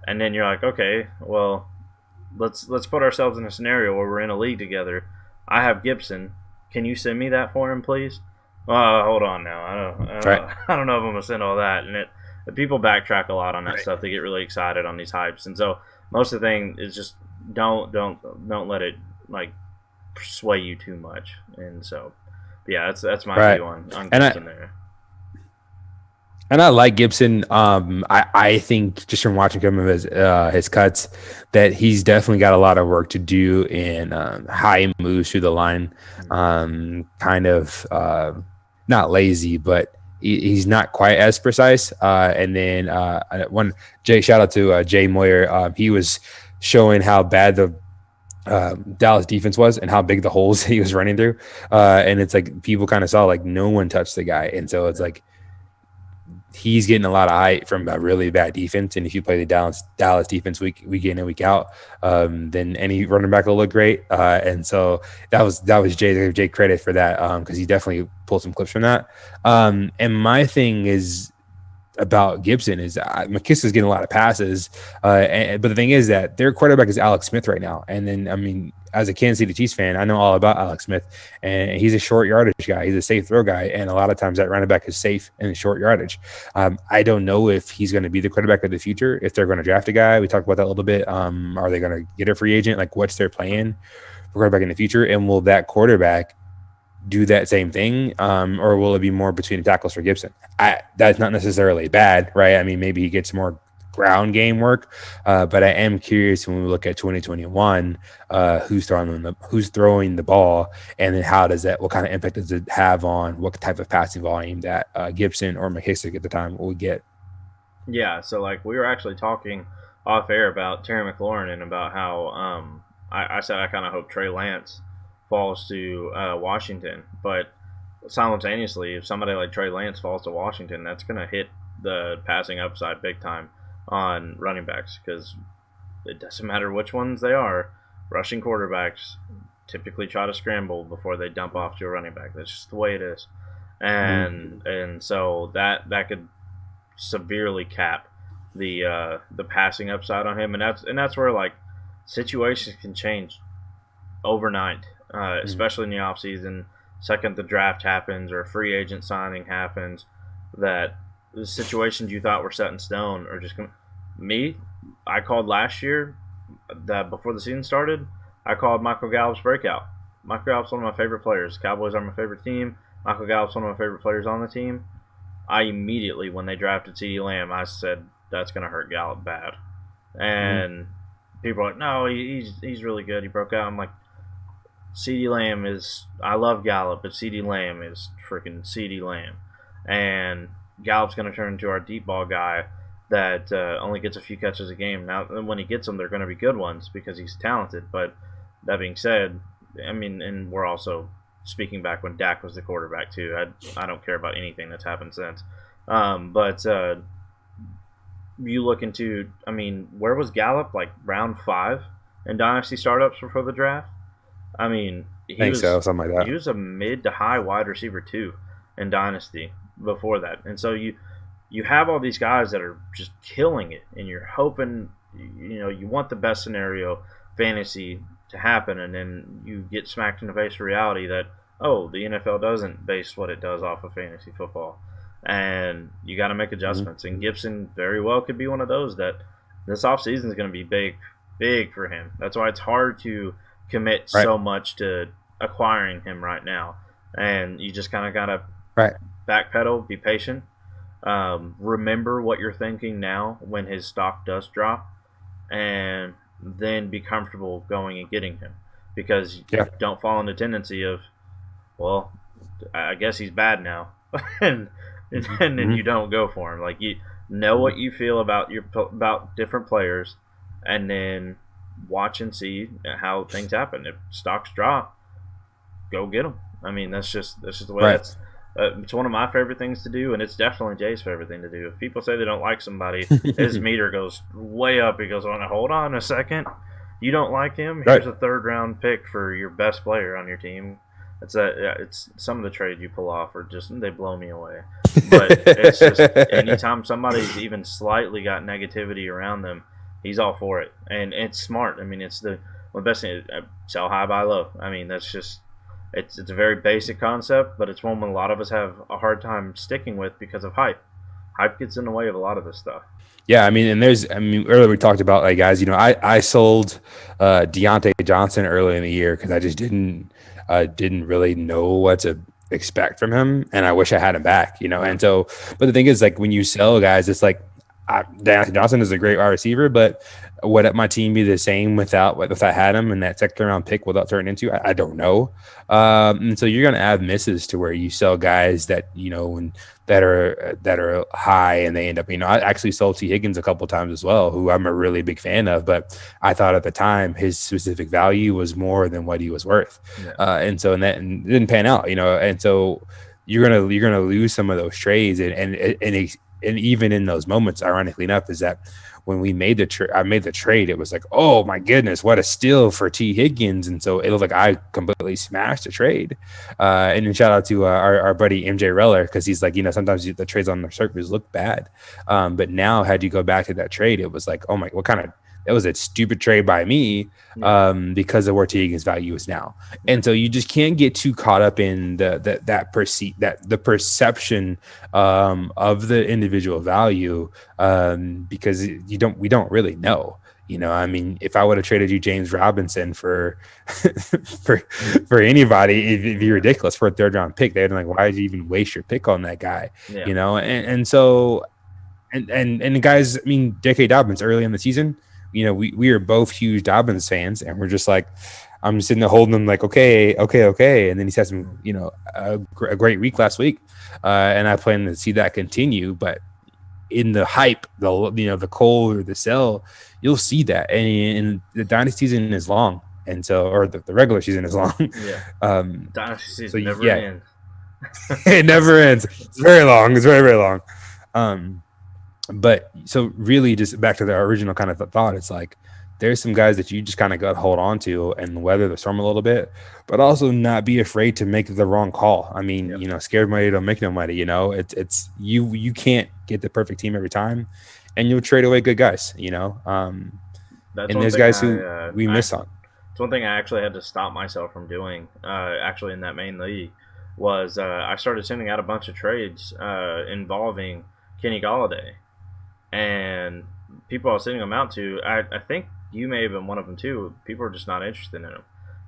and then you're like, "Okay, well, let's put ourselves in a scenario where we're in a league together. I have Gibson. Can you send me that for him, please?" Hold on now. I don't know if I'm gonna send all that. And people backtrack a lot on that stuff. They get really excited on these hypes, and so most of the thing is just don't let it like sway you too much. And so, yeah, that's my view on Gibson there. And I like Gibson. I think just from watching some of his cuts that he's definitely got a lot of work to do in how he moves through the line. Kind of not lazy, but he's not quite as precise. And then shout out to Jay Moyer. He was showing how bad the Dallas defense was and how big the holes he was running through. And it's like people kind of saw like no one touched the guy, and so it's like he's getting a lot of hype from a really bad defense. And if you play the Dallas defense week in and week out, then any running back will look great. And so that was Jay credit for that, because he definitely pulled some clips from that. And my thing is about Gibson is McKissic's getting a lot of passes, but the thing is that their quarterback is Alex Smith right now. And then, I mean, as a Kansas City Chiefs fan, I know all about Alex Smith, and he's a short yardage guy. He's a safe throw guy, and a lot of times that running back is safe in short yardage. I don't know if he's going to be the quarterback of the future, if they're going to draft a guy. We talked about that a little bit. Are they going to get a free agent? Like, what's their plan for quarterback in the future? And will that quarterback do that same thing, or will it be more between tackles for Gibson? That's not necessarily bad, right? I mean, maybe he gets more ground game work. But I am curious when we look at 2021, who's throwing the ball, and then what kind of impact does it have on what type of passing volume that Gibson or McKissick at the time will get. Yeah, so like we were actually talking off air about Terry McLaurin and about how I said I kind of hope Trey Lance falls to Washington, but simultaneously, if somebody like Trey Lance falls to Washington, that's going to hit the passing upside big time on running backs because it doesn't matter which ones they are. Rushing quarterbacks typically try to scramble before they dump off to a running back. That's just the way it is, and so that could severely cap the passing upside on him, and that's where like situations can change overnight, especially in the offseason. Second the draft happens or a free agent signing happens, that the situations you thought were set in stone are just me. I called last year that before the season started, I called Michael Gallup's breakout. Michael Gallup's one of my favorite players. Cowboys are my favorite team. Michael Gallup's one of my favorite players on the team. I immediately, when they drafted CeeDee Lamb, I said that's going to hurt Gallup bad. And people are like, no, he's really good. He broke out. I'm like, CeeDee Lamb is, I love Gallup, but CeeDee Lamb is freaking CeeDee Lamb. And Gallup's going to turn into our deep ball guy that only gets a few catches a game. Now, when he gets them, they're going to be good ones because he's talented. But that being said, I mean, and we're also speaking back when Dak was the quarterback too. I don't care about anything that's happened since. But you look into, I mean, where was Gallup? Like round 5 in Dynasty startups before the draft? I mean, something like that. He was a mid to high wide receiver too in Dynasty before that. And so you have all these guys that are just killing it, and you're hoping, you want the best scenario fantasy to happen, and then you get smacked in the face of reality that, oh, the NFL doesn't base what it does off of fantasy football, and you got to make adjustments. And Gibson very well could be one of those that this offseason is going to be big for him. That's why it's hard to commit so much to acquiring him right now, and you just kind of got to backpedal, be patient, remember what you're thinking now when his stock does drop, and then be comfortable going and getting him, because you don't fall into the tendency of, well, I guess he's bad now, and then you don't go for him. Like, you know what you feel about different players, and then watch and see how things happen. If stocks drop, go get them. I mean, that's just the way. That's it's one of my favorite things to do, and it's definitely Jay's favorite thing to do. If people say they don't like somebody, his meter goes way up. He goes, "Oh, hold on a second. You don't like him? Here's a 3rd round pick for your best player on your team." It's some of the trades you pull off are just, they blow me away. But it's just anytime somebody's even slightly got negativity around them, he's all for it, and it's smart. I mean, it's the best thing. Sell high, buy low. I mean, that's just it's a very basic concept, but it's one a lot of us have a hard time sticking with because of hype. Hype gets in the way of a lot of this stuff. Yeah, I mean, earlier we talked about, like, guys, I sold Deontay Johnson early in the year because I just didn't really know what to expect from him, and I wish I had him back, And so, but the thing is, like, when you sell guys, it's like, Deontay Johnson is a great wide receiver, but would my team be the same if I had him in that 2nd round pick without turning into? I don't know. And so you're going to have misses to where you sell guys that that are high, and they end up. I actually sold T. Higgins a couple of times as well, who I'm a really big fan of, but I thought at the time his specific value was more than what he was worth, and so that it didn't pan out. And so you're gonna lose some of those trades, and even in those moments, ironically enough, is that when we made I made the trade, it was like, oh my goodness, what a steal for T. Higgins. And so it looked like I completely smashed the trade. And then shout out to our buddy MJ Reller, because he's like, sometimes the trades on the surface look bad. But now, had you go back to that trade, it was like, oh my, that was a stupid trade by me, because of where T. Higgins' value is now. And so you just can't get too caught up in the perception of the individual value, because we don't really know. I mean, if I would have traded you James Robinson for for anybody, it'd be ridiculous for a 3rd round pick. They'd be like, why did you even waste your pick on that guy? And so And the guys, I mean, J.K. Dobbins early in the season, we are both huge Dobbins fans, and we're just like, I'm sitting there holding him like, okay, and then he's had some, a great week last week, and I plan to see that continue. But in the hype, the cold or the sell, you'll see that, and the dynasty season is long, and so or the regular season is long. Yeah, dynasty season never ends. It never ends. It's very long. It's very, very long. But so really, just back to the original kind of thought, it's like there's some guys that you just kind of got to hold on to and weather the storm a little bit, but also not be afraid to make the wrong call. I mean, scared money don't make no money. It's you can't get the perfect team every time, and you'll trade away good guys. And there's guys who we miss on. It's one thing I actually had to stop myself from doing. Actually, in that main league, was I started sending out a bunch of trades involving Kenny Golladay. And people I was sending them out to, I think you may have been one of them too. People are just not interested in him.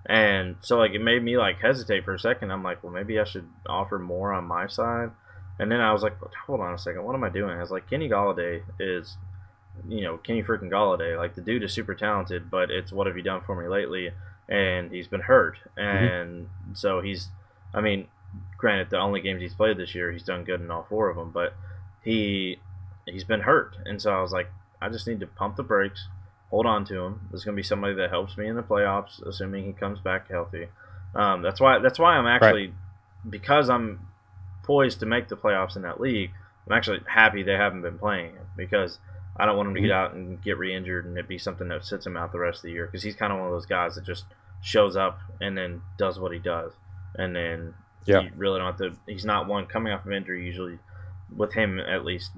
And so, like, it made me, like, hesitate for a second. I'm like, well, maybe I should offer more on my side. And then I was like, hold on a second. What am I doing? I was like, Kenny Golladay is, Kenny freaking Golladay. Like, the dude is super talented, but it's what have you done for me lately? And he's been hurt. And so I mean, granted, the only games he's played this year, he's done good in all 4 of them. But he's been hurt, and so I was like, I just need to pump the brakes, hold on to him. There's going to be somebody that helps me in the playoffs, assuming he comes back healthy. That's why I'm actually, because I'm poised to make the playoffs in that league, I'm actually happy they haven't been playing him, because I don't want him to get out and get re-injured and it be something that sits him out the rest of the year, because he's kind of one of those guys that just shows up and then does what he does, and then you really don't have to. He's not one coming off of injury usually. With him, at least,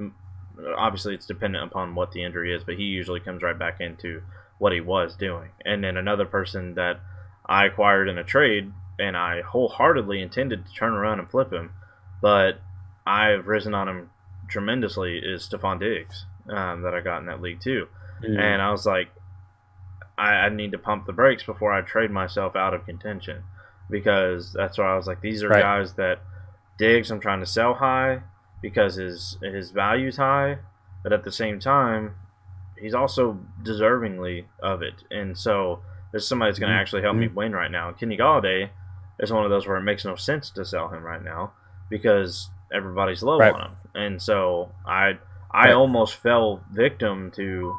obviously it's dependent upon what the injury is, but he usually comes right back into what he was doing. And then another person that I acquired in a trade, and I wholeheartedly intended to turn around and flip him, but I've risen on him tremendously, is Stephon Diggs, that I got in that league too. And I was like, I need to pump the brakes before I trade myself out of contention, because that's why I was like, these are guys that Diggs I'm trying to sell high, because his value's high, but at the same time, he's also deservingly of it. And so there's somebody that's going to actually help me win right now. Kenny Golladay is one of those where it makes no sense to sell him right now because everybody's low on him. And so I almost fell victim to,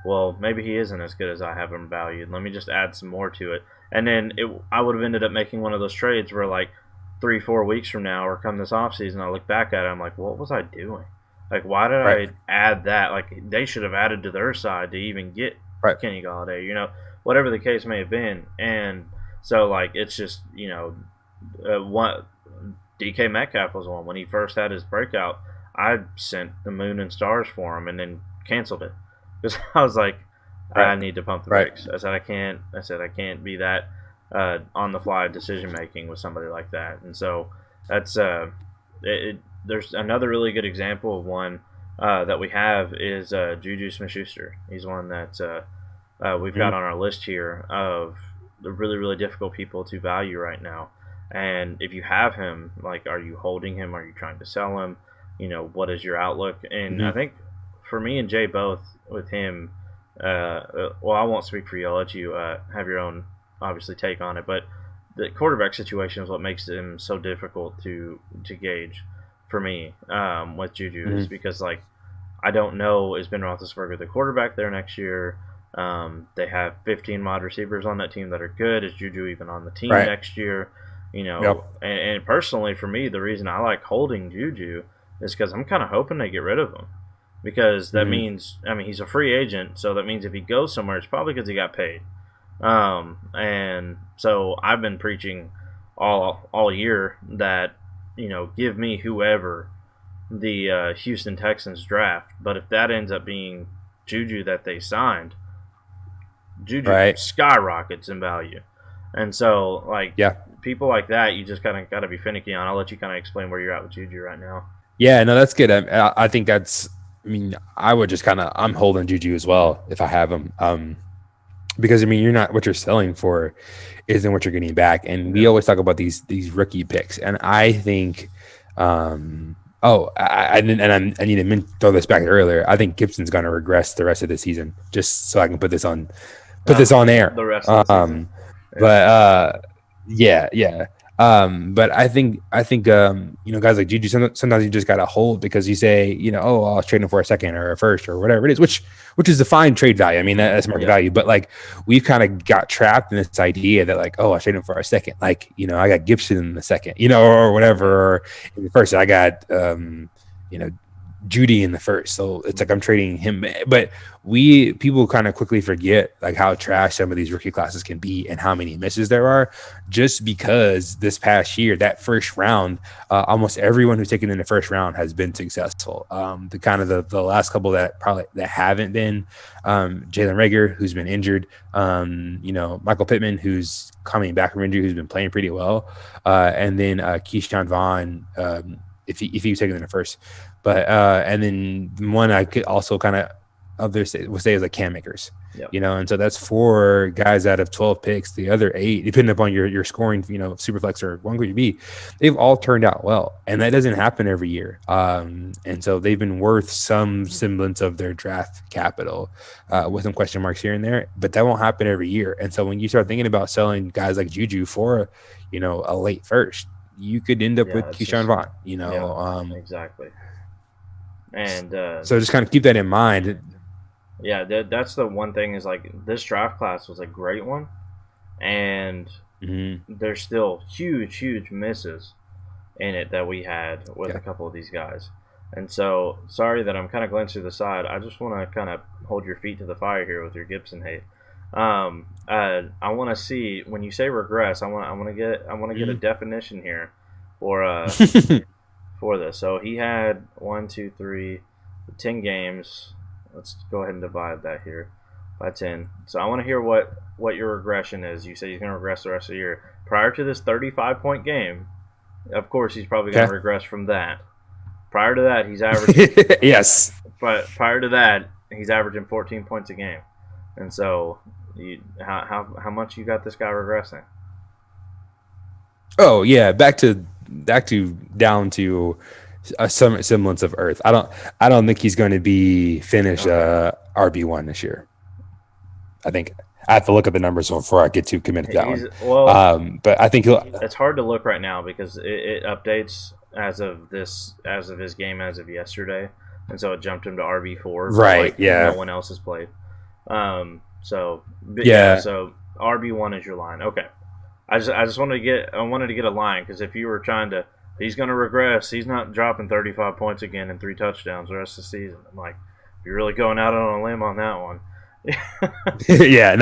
well, maybe he isn't as good as I have him valued. Let me just add some more to it. And then I would have ended up making one of those trades where, like, 3-4 weeks from now or come this offseason, I look back at it, I'm like, what was I doing? Like, why did I add that? Like, they should have added to their side to even get Kenny Golladay, whatever the case may have been. And so, like, it's just, one DK Metcalf was one. When he first had his breakout, I sent the moon and stars for him and then canceled it. Because I was like, I need to pump the brakes. I said, I can't be that on the fly decision making with somebody like that. And so that's there's another really good example of one that we have is Juju Smith-Schuster. He's one that we've got on our list here of the really, really difficult people to value right now. And if you have him, like, are you holding him? Are you trying to sell him? What is your outlook? And I think for me and Jay both with him, well, I won't speak for you. I'll let you have your own, obviously, take on it. But the quarterback situation is what makes him so difficult to gauge for me with Juju, is because, like, I don't know, is Ben Roethlisberger the quarterback there next year? They have 15 wide receivers on that team that are good. Is Juju even on the team next year? And personally, for me, the reason I like holding Juju is because I'm kind of hoping they get rid of him. Because that means, he's a free agent, so that means if he goes somewhere, it's probably because he got paid. And so I've been preaching all year that, give me whoever the Houston Texans draft. But if that ends up being Juju that they signed, Juju skyrockets in value. And so, like, people like that, you just kind of got to be finicky on. I'll let you kind of explain where you're at with Juju right now. Yeah, no, that's good. I think that's, I would just I'm holding Juju as well if I have him. Because, you're not, what you're selling for isn't what you're getting back. And we always talk about these rookie picks. And I think Oh, I need to throw this back earlier. I think Gibson's going to regress the rest of the season, just so I can put this on air. The rest of the season. Yeah. But yeah, yeah. But I think guys like Juju, sometimes you just gotta hold because you say, oh, I was trading for a second or a first or whatever it is, which is a fine trade value. I mean, that's market value. But like we've kind of got trapped in this idea that like, oh, I traded for a second. Like, I got Gibson in the second, or whatever, or in the first, I got you know, Judy in the first. So it's like I'm trading him. But people kind of quickly forget like how trash some of these rookie classes can be and how many misses there are, just because this past year, that first round, almost everyone who's taken in the first round has been successful. The kind of the last couple that haven't been, Jalen Reagor, who's been injured, Michael Pittman, who's coming back from injury, who's been playing pretty well, and then Keyshawn Vaughn, if he was taken in the first. But and then one I could also kind of would say is like Cam Akers, and so that's 4 guys out of 12 picks. The other 8, depending upon your scoring, super flex or one QB, they've all turned out well, and that doesn't happen every year. And so they've been worth some semblance of their draft capital, with some question marks here and there, but that won't happen every year. And so when you start thinking about selling guys like Juju for, a late first, you could end up with Keyshawn Vaughn, exactly. And so just kind of keep that in mind. Yeah, that's the one thing is like this draft class was a great one, and there's still huge misses in it that we had with a couple of these guys. And so, sorry that I'm kind of glancing to the side. I just want to kind of hold your feet to the fire here with your Gibson hate. I want to see when you say regress. I want to get a definition here for for this. So he had 1, 2, 3, 10 games. Let's go ahead and divide that here by 10. So I want to hear what your regression is. You say he's going to regress the rest of the year. Prior to this 35-point game, of course he's probably going to regress from that. Prior to that, he's averaging yes. But prior to that, he's averaging 14 points a game. And so, how much you got this guy regressing? Oh yeah, back to down to a semblance of earth. I don't think he's going to be finished RB1 this year. I think I have to look at the numbers before I get too committed to that one. Well, but I think it's hard to look right now because it updates as of his game as of yesterday, and so it jumped him to RB4. Right. No one else has played. So RB1 is your line. Okay. I wanted to get a line because if you were trying to, he's going to regress. He's not dropping 35 points again and 3 touchdowns the rest of the season. I'm like, you're really going out on a limb on that one. I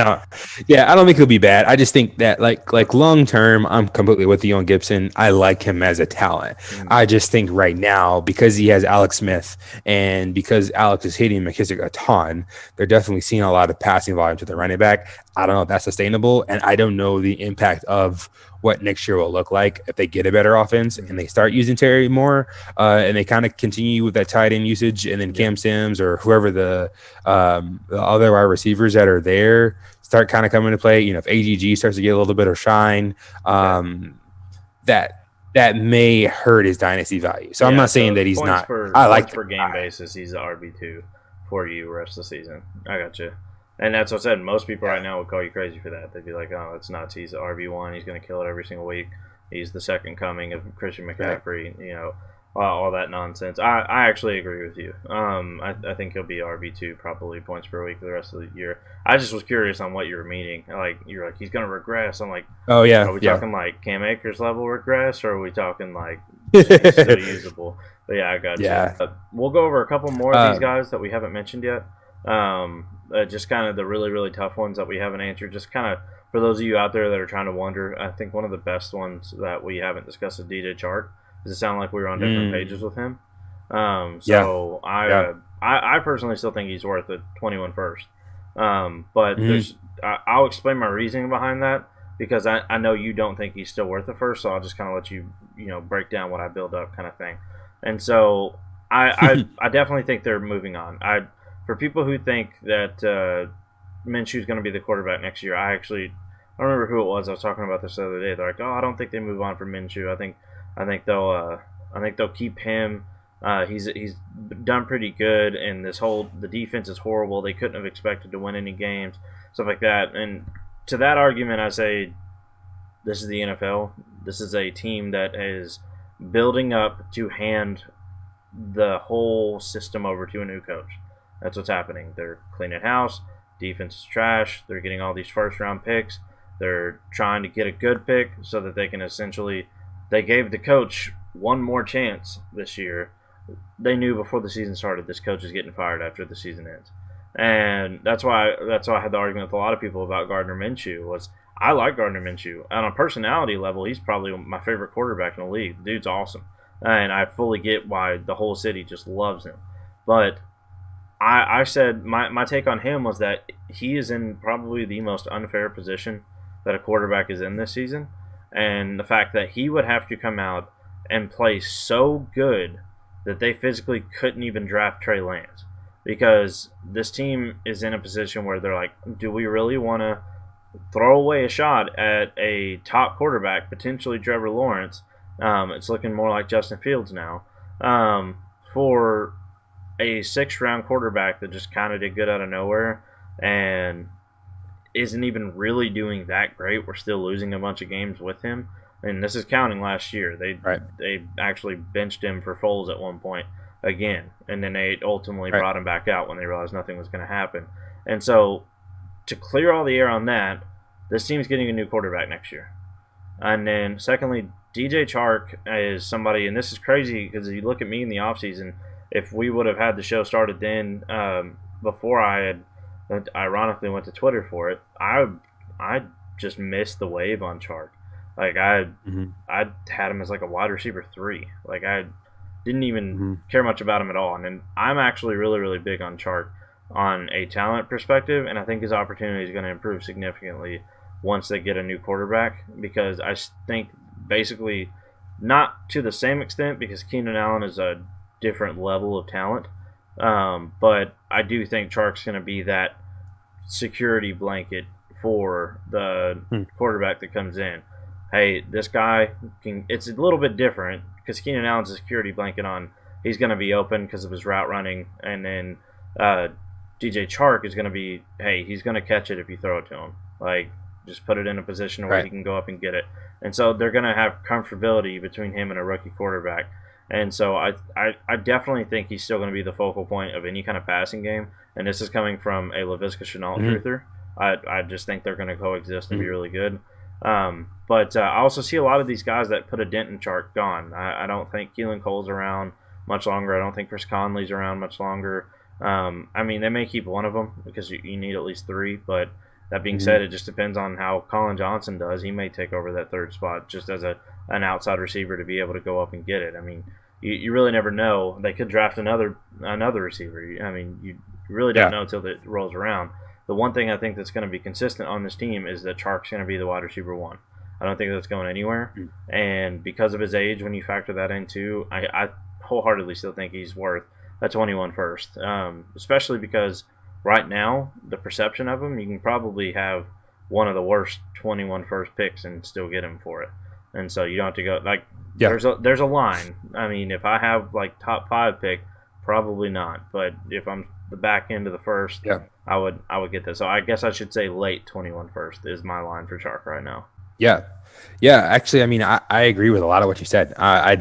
don't think he'll be bad. I just think that like long term, I'm completely with you on Gibson. I like him as a talent. I just think right now, because he has Alex Smith and because Alex is hitting McKissick a ton, they're definitely seeing a lot of passing volume to the running back. I don't know if that's sustainable, and I don't know the impact of what next year will look like if they get a better offense and they start using Terry more, and they kind of continue with that tight end usage, and then Cam Sims or whoever the other wide receivers that are there start kind of coming to play. If AGG starts to get a little bit of shine, that may hurt his dynasty value. So I'm not saying that he's not. I like per game basis, he's the RB2 for you rest of the season. I got you. And that's what I said. Most people right now would call you crazy for that. They'd be like, "Oh, it's nuts. He's the RB1. He's going to kill it every single week. He's the second coming of Christian McCaffrey." Right. All that nonsense. I actually agree with you. I think he'll be RB2 probably points per week for the rest of the year. I just was curious on what you were meaning. Like you're like he's going to regress. I'm like, oh yeah. Are we talking like Cam Akers level regress, or are we talking like still usable? But yeah, I got you. We'll go over a couple more of these guys that we haven't mentioned yet. Just kind of the really, really tough ones that we haven't answered. Just kind of for those of you out there that are trying to wonder, I think one of the best ones that we haven't discussed is DJ Chark. Does it sound like we were on different pages with him? I personally still think he's worth a 21 first. But I'll explain my reasoning behind that because I know you don't think he's still worth the first, so I'll just kind of let you break down what I build up kind of thing. And so I definitely think they're moving on. For people who think that Minshew's going to be the quarterback next year, I don't remember who it was. I was talking about this the other day. They're like, "Oh, I don't think they move on from Minshew. I think they'll keep him He's done pretty good, and the defense is horrible. They couldn't have expected to win any games, stuff like that. And to that argument, I say this is the NFL. This is a team that is building up to hand the whole system over to a new coach. That's what's happening. They're cleaning house. Defense is trash. They're getting all these first round picks. They're trying to get a good pick so that they can essentially. They gave the coach one more chance this year. They knew before the season started this coach is getting fired after the season ends, and that's why I had the argument with a lot of people about Gardner Minshew. Was I like Gardner Minshew on a personality level? He's probably my favorite quarterback in the league. The dude's awesome, and I fully get why the whole city just loves him. But I said my take on him was that he is in probably the most unfair position that a quarterback is in this season, and the fact that he would have to come out and play so good that they physically couldn't even draft Trey Lance because this team is in a position where they're like, do we really want to throw away a shot at a top quarterback, potentially Trevor Lawrence? It's looking more like Justin Fields now, for a sixth-round quarterback that just kind of did good out of nowhere and isn't even really doing that great. We're still losing a bunch of games with him, and this is counting last year. They actually benched him for Foles at one point again, and then they ultimately brought him back out when they realized nothing was going to happen. And so, to clear all the air on that, this team's getting a new quarterback next year. And then, secondly, DJ Chark is somebody, and this is crazy because if you look at me in the offseason, if we would have had the show started then, before I had ironically went to Twitter for it, I just missed the wave on Chark. Like I had him as like a wide receiver 3. Like I didn't even care much about him at all. And then I'm actually really, really big on Chark on a talent perspective, and I think his opportunity is going to improve significantly once they get a new quarterback, because I think basically not to the same extent because Keenan Allen is a different level of talent, but I do think Chark's going to be that security blanket for the quarterback that comes in. Hey, this guy can. It's a little bit different because Keenan Allen's a security blanket on. He's going to be open because of his route running, and then DJ Chark is going to be. Hey, he's going to catch it if you throw it to him. Like just put it in a position where he can go up and get it. And so they're going to have comfortability between him and a rookie quarterback. And so I definitely think he's still going to be the focal point of any kind of passing game. And this is coming from a Laviska Shenault truther. I just think they're going to coexist and be really good. But I also see a lot of these guys that put a dent in Chark gone. I don't think Keelan Cole's around much longer. I don't think Chris Conley's around much longer. I mean, they may keep one of them because you need at least 3. But that being said, it just depends on how Colin Johnson does. He may take over that 3rd spot just as an outside receiver to be able to go up and get it. I mean, you really never know. They could draft another receiver. I mean, you really don't know until it rolls around. The one thing I think that's going to be consistent on this team is that Chark's going to be the wide receiver 1. I don't think that's going anywhere. And because of his age, when you factor that in too, I wholeheartedly still think he's worth a 21 first, especially because right now, the perception of him, you can probably have one of the worst 21 first picks and still get him for it. And so you don't have to go like there's a line. I mean, if I have like top 5 pick, probably not. But if I'm the back end of the first, I would get that. So I guess I should say late 21 first is my line for Chark right now. Yeah. Actually, I mean, I agree with a lot of what you said. I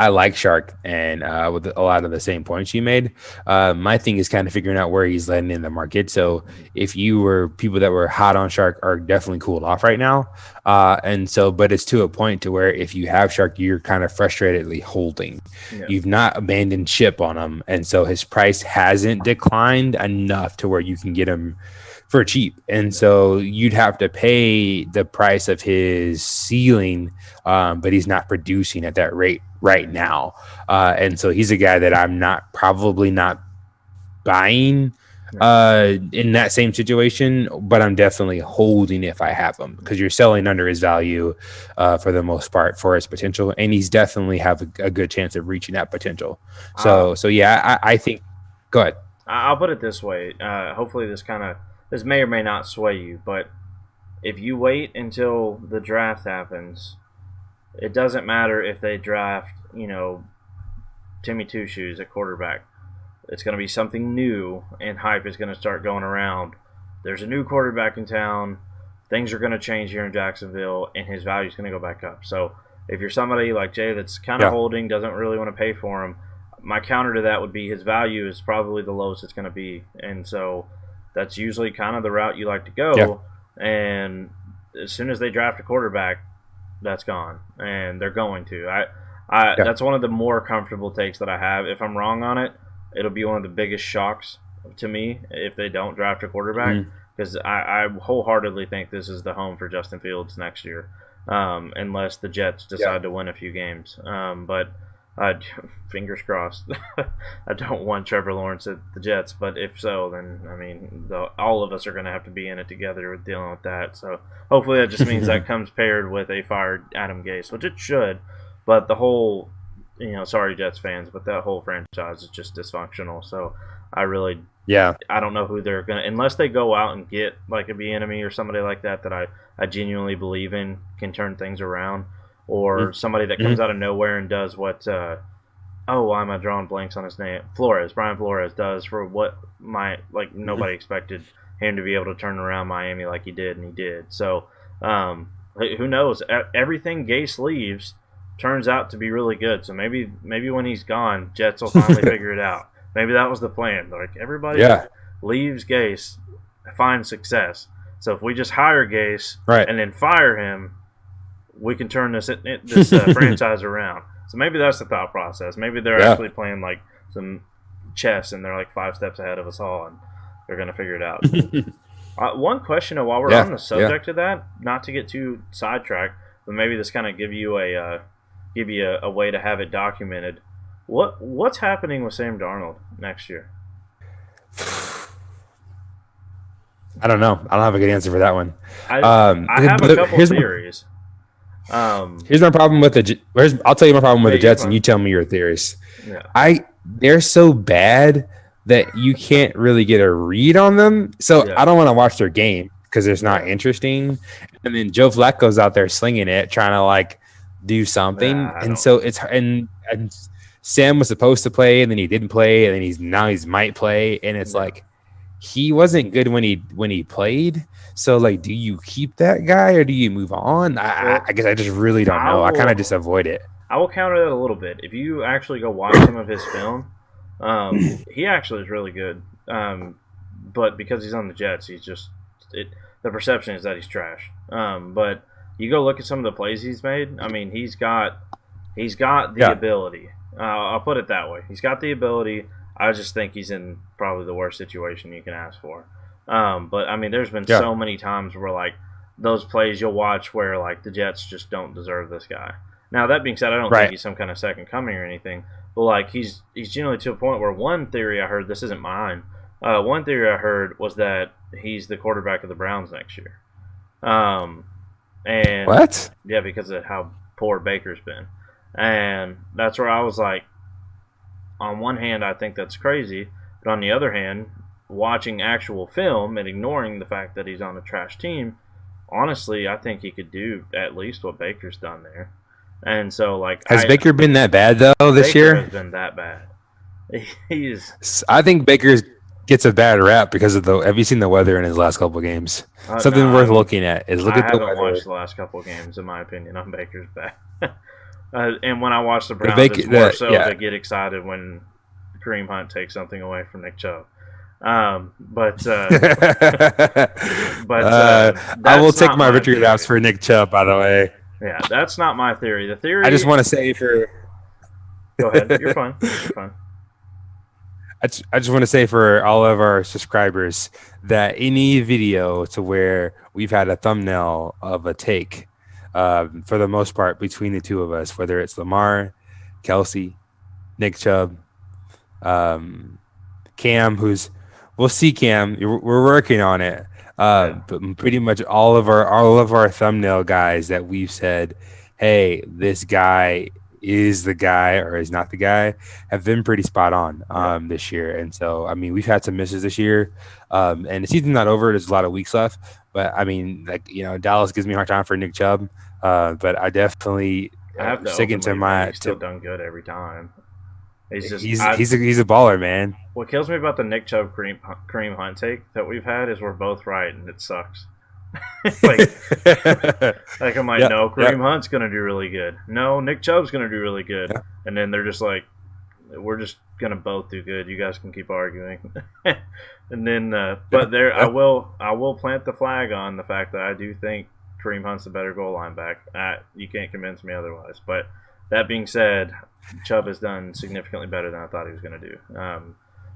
like Chark and with a lot of the same points you made. My thing is kind of figuring out where he's landing in the market. So if you were people that were hot on Chark are definitely cooled off right now. And so, but it's to a point to where if you have Chark, you're kind of frustratedly holding. You've not abandoned ship on him. And so his price hasn't declined enough to where you can get him for cheap. And so you'd have to pay the price of his ceiling, but he's not producing at that rate right now. And so he's a guy that I'm probably not buying in that same situation, but I'm definitely holding if I have him because you're selling under his value for the most part for his potential. And he's definitely have a good chance of reaching that potential. So yeah, I think, go ahead. I'll put it this way. Hopefully this may or may not sway you, but if you wait until the draft happens it doesn't matter if they draft, Timmy Two Shoes at quarterback. It's going to be something new, and hype is going to start going around. There's a new quarterback in town. Things are going to change here in Jacksonville, and his value is going to go back up. So if you're somebody like Jay that's kind of holding, doesn't really want to pay for him, my counter to that would be his value is probably the lowest it's going to be. And so that's usually kind of the route you like to go. Yeah. And as soon as they draft a quarterback, that's gone, and they're going to. That's one of the more comfortable takes that I have. If I'm wrong on it, it'll be one of the biggest shocks to me if they don't draft a quarterback, because I wholeheartedly think this is the home for Justin Fields next year, unless the Jets decide to win a few games. But fingers crossed. I don't want Trevor Lawrence at the Jets, but if so, then I mean, all of us are going to have to be in it together with dealing with that. So hopefully that just means that comes paired with a fired Adam Gase, which it should. But the whole, sorry Jets fans, but that whole franchise is just dysfunctional. So I really, I don't know who they're going to, unless they go out and get like a Bieniemy or somebody like that I genuinely believe in can turn things around. Or somebody that comes out of nowhere and does what, why am I drawing blanks on his name? Brian Flores does for what nobody expected him to be able to turn around Miami like he did, and he did. So, who knows? Everything Gase leaves turns out to be really good. So maybe when he's gone, Jets will finally figure it out. Maybe that was the plan. Like, everybody leaves Gase, finds success. So if we just hire Gase and then fire him, we can turn this franchise around. So maybe that's the thought process. Maybe they're actually playing like some chess, and they're like 5 steps ahead of us all, and they're going to figure it out. One question, while we're on the subject of that, not to get too sidetracked, but maybe this kind of give you a way to have it documented. What's happening with Sam Darnold next year? I don't know. I don't have a good answer for that one. I have a couple theories. Here's my problem with I'll tell you my problem with the Jets, and you tell me your theories. Yeah. They're so bad that you can't really get a read on them. So I don't want to watch their game because it's not interesting. And then Joe Flacco's out there slinging it, trying to like do something. So it's and Sam was supposed to play, and then he didn't play, and then now he might play, and it's like he wasn't good when he played. So, like, do you keep that guy or do you move on? I guess I just really don't know. I kind of just avoid it. I will counter that a little bit. If you actually go watch some of his film, he actually is really good. But because he's on the Jets, he's just the perception is that he's trash. But you go look at some of the plays he's made. I mean, he's got the ability. I'll put it that way. He's got the ability. I just think he's in probably the worst situation you can ask for. But I mean, there's been so many times where like those plays you'll watch where like the Jets just don't deserve this guy. Now that being said, I don't think he's some kind of second coming or anything. But like he's generally to a point where one theory I heard, this isn't mine. One theory I heard was that he's the quarterback of the Browns next year. And what? Yeah, because of how poor Baker's been, and that's where I was like, on one hand, I think that's crazy, but on the other hand, watching actual film and ignoring the fact that he's on a trash team, honestly, I think he could do at least what Baker's done there. And so, like, has Baker been that bad though this year? Baker has been that bad. I think Baker gets a bad rap because of have you seen the weather in his last couple of games? Something worth looking at is look at the weather. I haven't watched the last couple of games, in my opinion, on Baker's back. And when I watch the Browns, it's more so to get excited when Kareem Hunt takes something away from Nick Chubb. I will take my victory laps for Nick Chubb, by the way. Yeah, that's not my theory. The theory. I just want to say for. Go ahead. You're fine. You're fine. I just want to say for all of our subscribers that any video to where we've had a thumbnail of a take, for the most part, between the two of us, whether it's Lamar, Kelsey, Nick Chubb, Cam, we'll see Cam. We're working on it. But pretty much all of our thumbnail guys that we've said, hey, this guy is the guy or is not the guy, have been pretty spot on this year. And so, I mean, we've had some misses this year, and the season's not over. There's a lot of weeks left, but I mean, like, Dallas gives me a hard time for Nick Chubb, but I definitely I have to sticking to ultimately admit my. he's still done good every time. He's just He's a baller, man. What kills me about the Nick Chubb Kareem Hunt take that we've had is we're both right and it sucks. like, like I'm like, Yeah, no, yeah, Kareem Hunt's gonna do really good. No, Nick Chubb's gonna do really good. yeah. And then they're just like, we're just gonna both do good. You guys can keep arguing. And then, but there, Yeah. I will plant the flag on the fact that I do think Kareem Hunt's a better goal line back. You can't convince me otherwise. But that being said, Chubb has done significantly better than I thought he was going to do.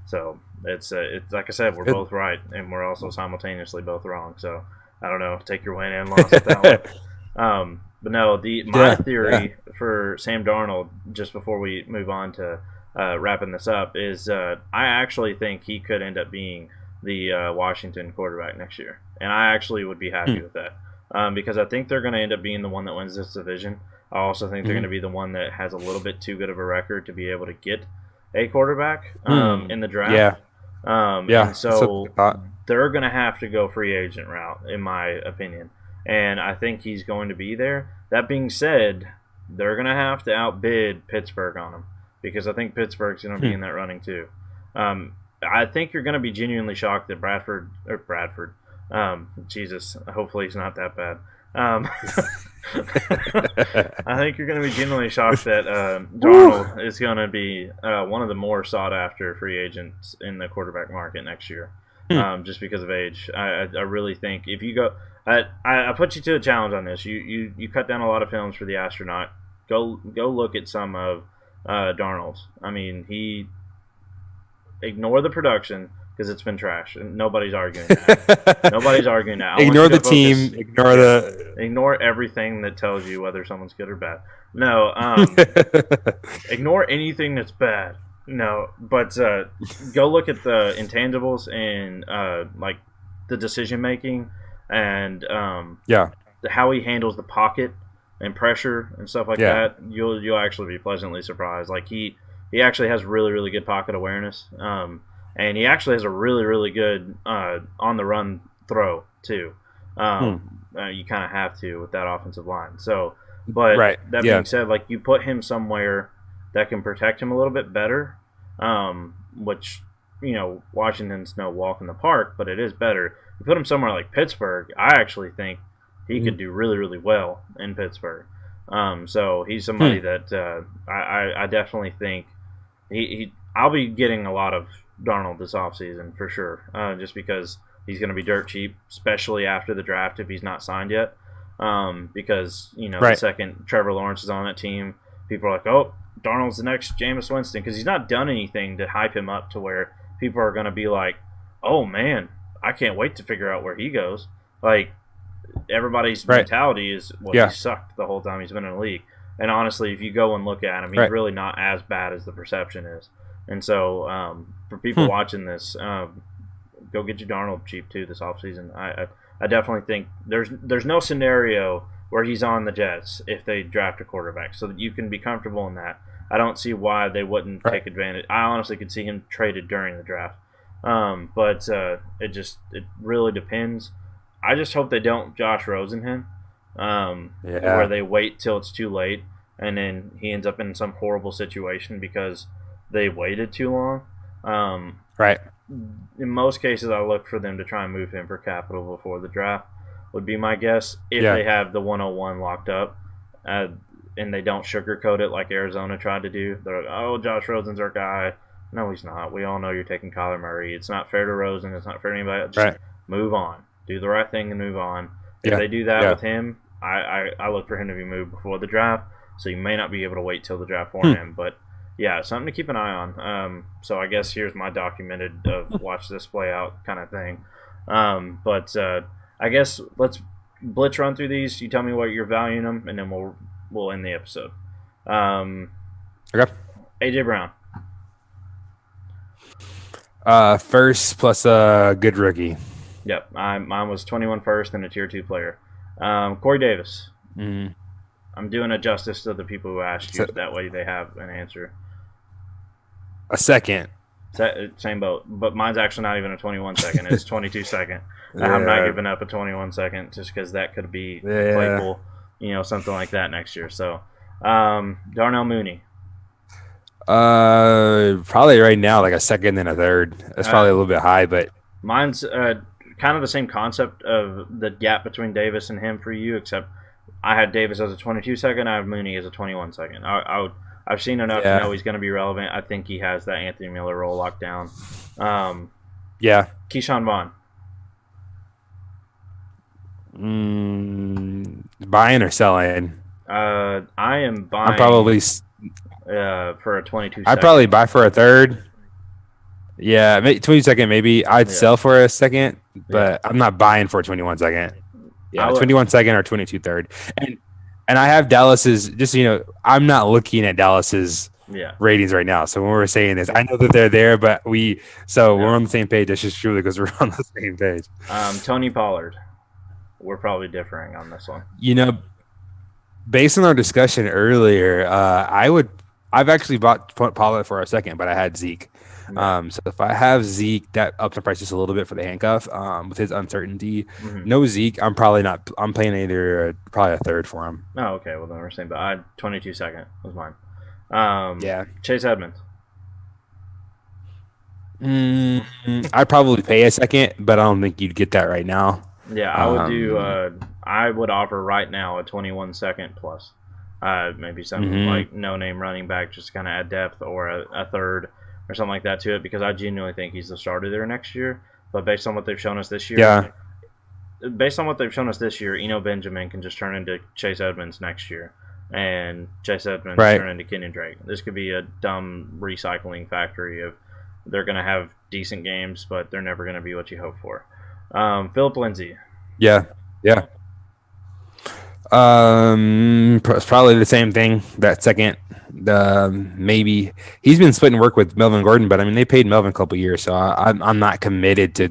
So it's like I said, we're Good. both right, and we're also simultaneously both wrong. So I don't know, take your win and loss with that one. But no, my theory for Sam Darnold, just before we move on to wrapping this up, is I actually think he could end up being the Washington quarterback next year, and I actually would be happy with that because I think they're going to end up being the one that wins this division. I also think they're going to be the one that has a little bit too good of a record to be able to get a quarterback in the draft. Yeah. And so they're going to have to go free agent route, in my opinion. And I think he's going to be there. That being said, they're going to have to outbid Pittsburgh on him because I think Pittsburgh's going to be in that running too. I think you're going to be genuinely shocked that Bradford. Jesus, hopefully he's not that bad. I think you're going to be genuinely shocked that Darnold is going to be one of the more sought after free agents in the quarterback market next year, just because of age. I really think if you go, I put you to a challenge on this. You cut down a lot of films for the astronaut. Go look at some of Darnold's. I mean, ignore the production because it's been trash, and nobody's arguing that. Nobody's arguing that. Ignore the team. Ignore everything that tells you whether someone's good or bad. No, ignore anything that's bad. No, but go look at the intangibles and like the decision making and how he handles the pocket and pressure and stuff like that. You'll actually be pleasantly surprised. Like he actually has really, really good pocket awareness. And he actually has a really, really good on the run throw too. You kind of have to with that offensive line. So, but that being said, like you put him somewhere that can protect him a little bit better, which Washington's no walk in the park, but it is better. You put him somewhere like Pittsburgh, I actually think he could do really, really well in Pittsburgh. So he's somebody that I definitely think I'll be getting a lot of Darnold this offseason for sure, just because he's going to be dirt cheap, especially after the draft if he's not signed yet. Because the second Trevor Lawrence is on that team, people are like, oh, Darnold's the next Jameis Winston, because he's not done anything to hype him up to where people are going to be like, oh man, I can't wait to figure out where he goes. Like everybody's mentality is, well, he sucked the whole time he's been in the league. And honestly, if you go and look at him, he's really not as bad as the perception is. And so, for people watching this, go get your Darnold cheap too this offseason. I definitely think there's no scenario where he's on the Jets if they draft a quarterback, so that you can be comfortable in that. I don't see why they wouldn't take advantage. I honestly could see him traded during the draft, but it really depends. I just hope they don't Josh Rosen him, where they wait till it's too late and then he ends up in some horrible situation because they waited too long. In most cases, I look for them to try and move him for capital before the draft, would be my guess, if they have the 101 locked up and they don't sugarcoat it like Arizona tried to do. They're like, oh, Josh Rosen's our guy. No, he's not. We all know you're taking Kyler Murray. It's not fair to Rosen. It's not fair to anybody else. Just move on. Do the right thing and move on. If they do that with him, I look for him to be moved before the draft, so you may not be able to wait till the draft for him, but yeah, something to keep an eye on. So I guess here's my documented watch this play out kind of thing. But I guess let's blitz run through these. You tell me what you're valuing them, and then we'll end the episode. Okay. AJ Brown. First plus a good rookie. Yep, mine was 21 first and a tier 2 player. Corey Davis. I'm doing a justice to the people who asked you. That way they have an answer. A second. Same boat. But mine's actually not even a 21 second. It's 22 second. I'm not giving up a 21 second just because that could be Claypool, something like that next year. So Darnell Mooney. Probably right now like a second and a third. That's probably Uh, a little bit high, but Mine's kind of the same concept of the gap between Davis and him for you, except I had Davis as a 22 second. I have Mooney as a 21 second. I've seen enough to yeah, know he's going to be relevant. I think he has that Anthony Miller role locked down. yeah. Keyshawn Vaughn. Buying or selling? I am I'm buying probably for a 22 I'd second. probably buy for a third. Yeah, 22 second maybe. I'd Yeah, sell for a second, yeah. but I'm not buying for a 21 second. I Yeah, would. 21 second or 22 third. And I have Dallas's just I'm not looking at Dallas's Yeah, ratings right now. So when we're saying this, I know that they're there, but we're yeah. on the same page. That's just truly because we're on the same page. Tony Pollard. We're probably differing on this one. You know, based on our discussion earlier, I've actually bought Pollard for a second, but I had Zeke. Yeah. So if I have Zeke, that ups the price just a little bit for the handcuff. With his uncertainty, Mm-hmm. no Zeke, I'm probably not. I'm playing probably a third for him. Oh, okay. Well, then we're saying, but I 22 second was mine. Yeah, Chase Edmonds. I'd probably pay a second, but I don't think you'd get that right now. Yeah, I would do. Um, I would offer right now a 21 second plus. Maybe some mhm. like no name running back, just kind of add depth, or a third or something like that to it, because I genuinely think he's the starter there next year. But based on what they've shown us this year, Yeah, Eno Benjamin can just turn into Chase Edmonds next year, and Chase Edmonds right. turn into Kenyon Drake. This could be a dumb recycling factory of they're going to have decent games, but they're never going to be what you hope for. Philip Lindsay. Yeah, yeah. It's probably the same thing. That second, maybe he's been splitting work with Melvin Gordon, but I mean they paid Melvin a couple years, so I'm not committed to.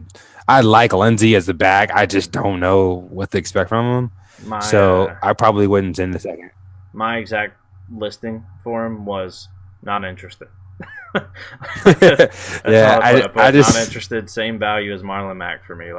I like Lindsey as the back. I just don't know what to expect from him, My so I probably wouldn't send the second. my exact listing for him was not interested. That's Yeah, all I put. I I put not just interested, same value as Marlon Mack for me.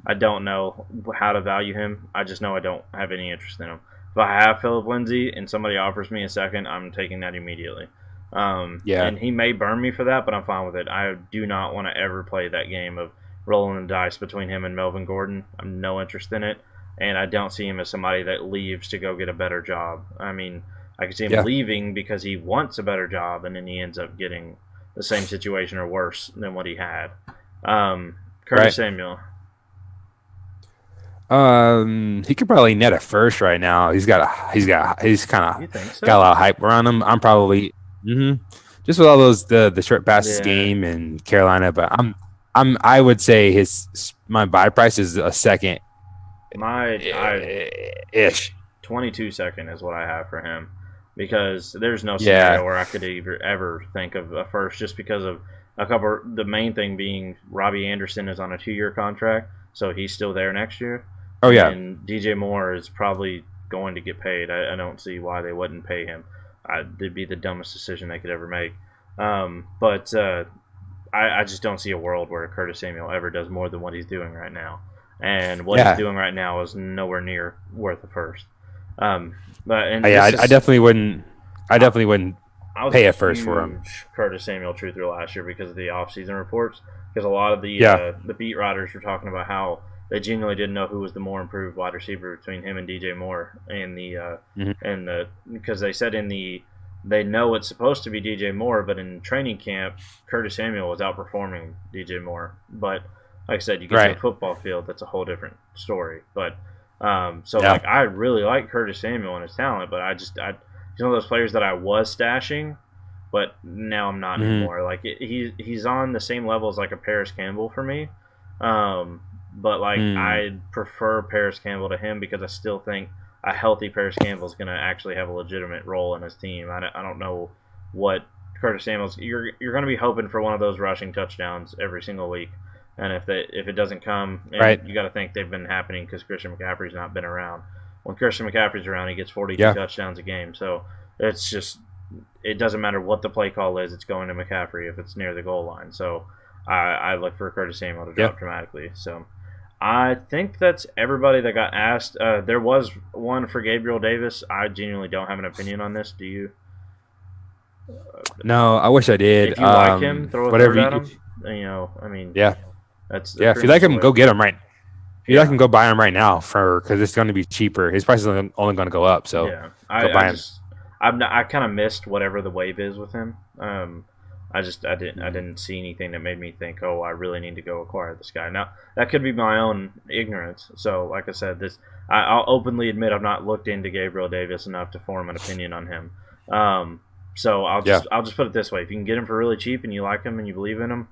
I don't know how to value him. I just know I don't have any interest in him. If I have Philip Lindsay and somebody offers me a second, I'm taking that immediately. yeah And he may burn me for that, but I'm fine with it. I do not want to ever play that game of rolling the dice between him and Melvin Gordon. I'm no interest in it, and I don't see him as somebody that leaves to go get a better job. I mean, I can see him yeah leaving because he wants a better job, and then he ends up getting the same situation or worse than what he had. Curtis right. Samuel. He could probably net a first right now. He's kind You of think got a so? lot of hype around him. I'm probably just with all those the short passes Yeah. game and Carolina, but I would say my buy price is a second I ish. 22 second is what I have for him, because there's no Yeah. scenario where I could ever think of a first, just because of a couple. The main thing being Robbie Anderson is on a 2 year contract, so he's still there next year, Oh yeah. and DJ Moore is probably going to get paid. I don't see why they wouldn't pay him. It'd be the dumbest decision they could ever make. But I just don't see a world where Curtis Samuel ever does more than what he's doing right now. And what he's Yeah. doing right now is nowhere near worth a first. Um, but and Yeah. this I is definitely wouldn't. I I, definitely wouldn't I was a pay a first for him. huge Curtis Samuel truther last year because of the offseason reports. Because a lot of Yeah. the beat writers were talking about how they genuinely didn't know who was the more improved wide receiver between him and DJ Moore, and Mhm. because they said they know it's supposed to be DJ Moore, but in training camp Curtis Samuel was outperforming DJ Moore. But like I said, you get to Right. the football field, that's a whole different story. But so Yeah. like I really like Curtis Samuel and his talent, but he's one of those players that I was stashing, but now I'm not Mhm. anymore. Like he's on the same level as like a Paris Campbell for me, but like Mm. I prefer Paris Campbell to him because I still think a healthy Paris Campbell is going to actually have a legitimate role in his team. I don't know what Curtis Samuel's. You're going to be hoping for one of those rushing touchdowns every single week, and if it doesn't come, Right. and you got to think they've been happening because Christian McCaffrey's not been around. When Christian McCaffrey's around, he gets 42 Yeah. touchdowns a game. So it's just it doesn't matter what the play call is; it's going to McCaffrey if it's near the goal line. So I look for Curtis Samuel to Yeah. drop dramatically. So I think that's everybody that got asked. There was one for Gabriel Davis. I genuinely don't have an opinion on this. Do you? No, I wish I did. If you like him, throw a Whatever. third at him. You know, I mean, Yeah, that's yeah. If pretty you like much the him, way I go feel. get him right. If you like Yeah, him, go buy him right now because it's going to be cheaper. His price is only going to go up. So yeah. go I buy him. just I kind of missed whatever the wave is with him. I Mhm. didn't see anything that made me think, oh, I really need to go acquire this guy. Now that could be my own ignorance. So like I said, I'll openly admit I've not looked into Gabriel Davis enough to form an opinion on him. Um, so Yeah, I'll just put it this way: if you can get him for really cheap and you like him and you believe in him,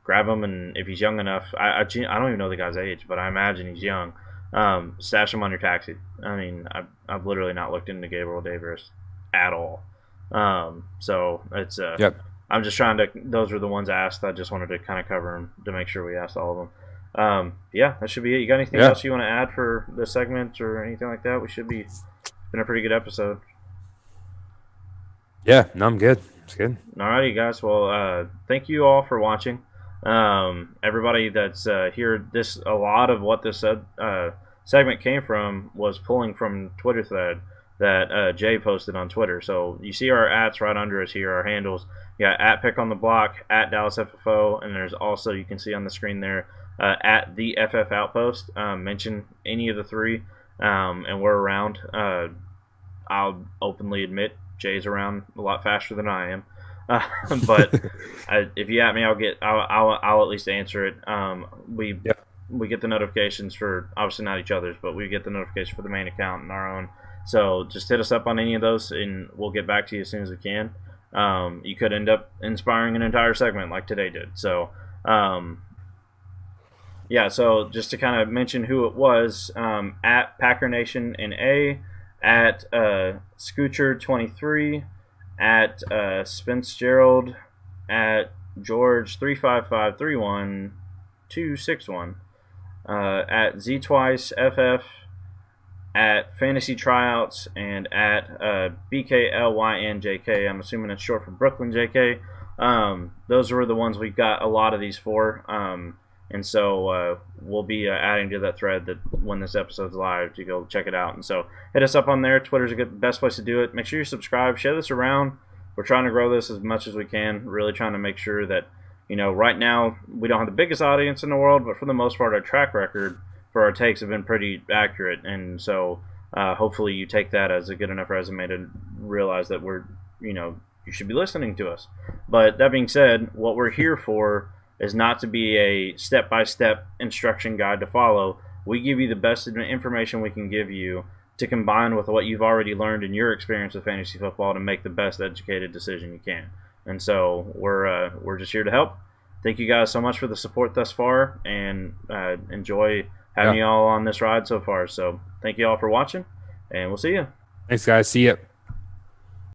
grab him. And if he's young enough, I don't even know the guy's age, but I imagine he's young. Stash him on your taxi. I mean, I've literally not looked into Gabriel Davis at all. So it's yep, I'm just trying to. Those were the ones asked. I just wanted to kind of cover them to make sure we asked all of them. Yeah, that should be it. You got anything yeah, else you want to add for the segment or anything like that? We should be been a pretty good episode. yeah. No, I'm good. It's good. Alrighty, guys. Well, thank you all for watching. Everybody that's here, a lot of what this segment came from was pulling from Twitter thread that Jay posted on Twitter. So you see our ats right under us here, our handles. You got at Pick on the Block, at Dallas FFO, and there's also, you can see on the screen there, at the FF Outpost. Mention any of the three, and we're around. I'll openly admit Jay's around a lot faster than I am. Uh, but if you at me, I'll at least answer it. Yeah, We get the notifications for, obviously not each other's, but we get the notification for the main account and our own. So just hit us up on any of those, and we'll get back to you as soon as we can. You could end up inspiring an entire segment like today did. So yeah, so just to kind of mention who it was, at Packer Nation in A, at Scoocher23, at Spence Gerald, at George 35531 261, at Z Twice FF, at Fantasy Tryouts, and at BKLYNJK. I'm assuming it's short for Brooklyn JK. Those were the ones we got a lot of these for. And so we'll be adding to that thread that when this episode's live to go check it out. And so hit us up on there. Twitter's a good best place to do it. Make sure you subscribe. Share this around. We're trying to grow this as much as we can. Really trying to make sure that, right now we don't have the biggest audience in the world, but for the most part, our track record for our takes have been pretty accurate. And so hopefully you take that as a good enough resume to realize that you should be listening to us. But that being said, what we're here for is not to be a step-by-step instruction guide to follow. We give you the best information we can give you to combine with what you've already learned in your experience with fantasy football to make the best educated decision you can. And so we're just here to help. Thank you guys so much for the support thus far, and enjoy having yeah. you all on this ride so far. So thank you all for watching, and we'll see you. Thanks, guys. See ya.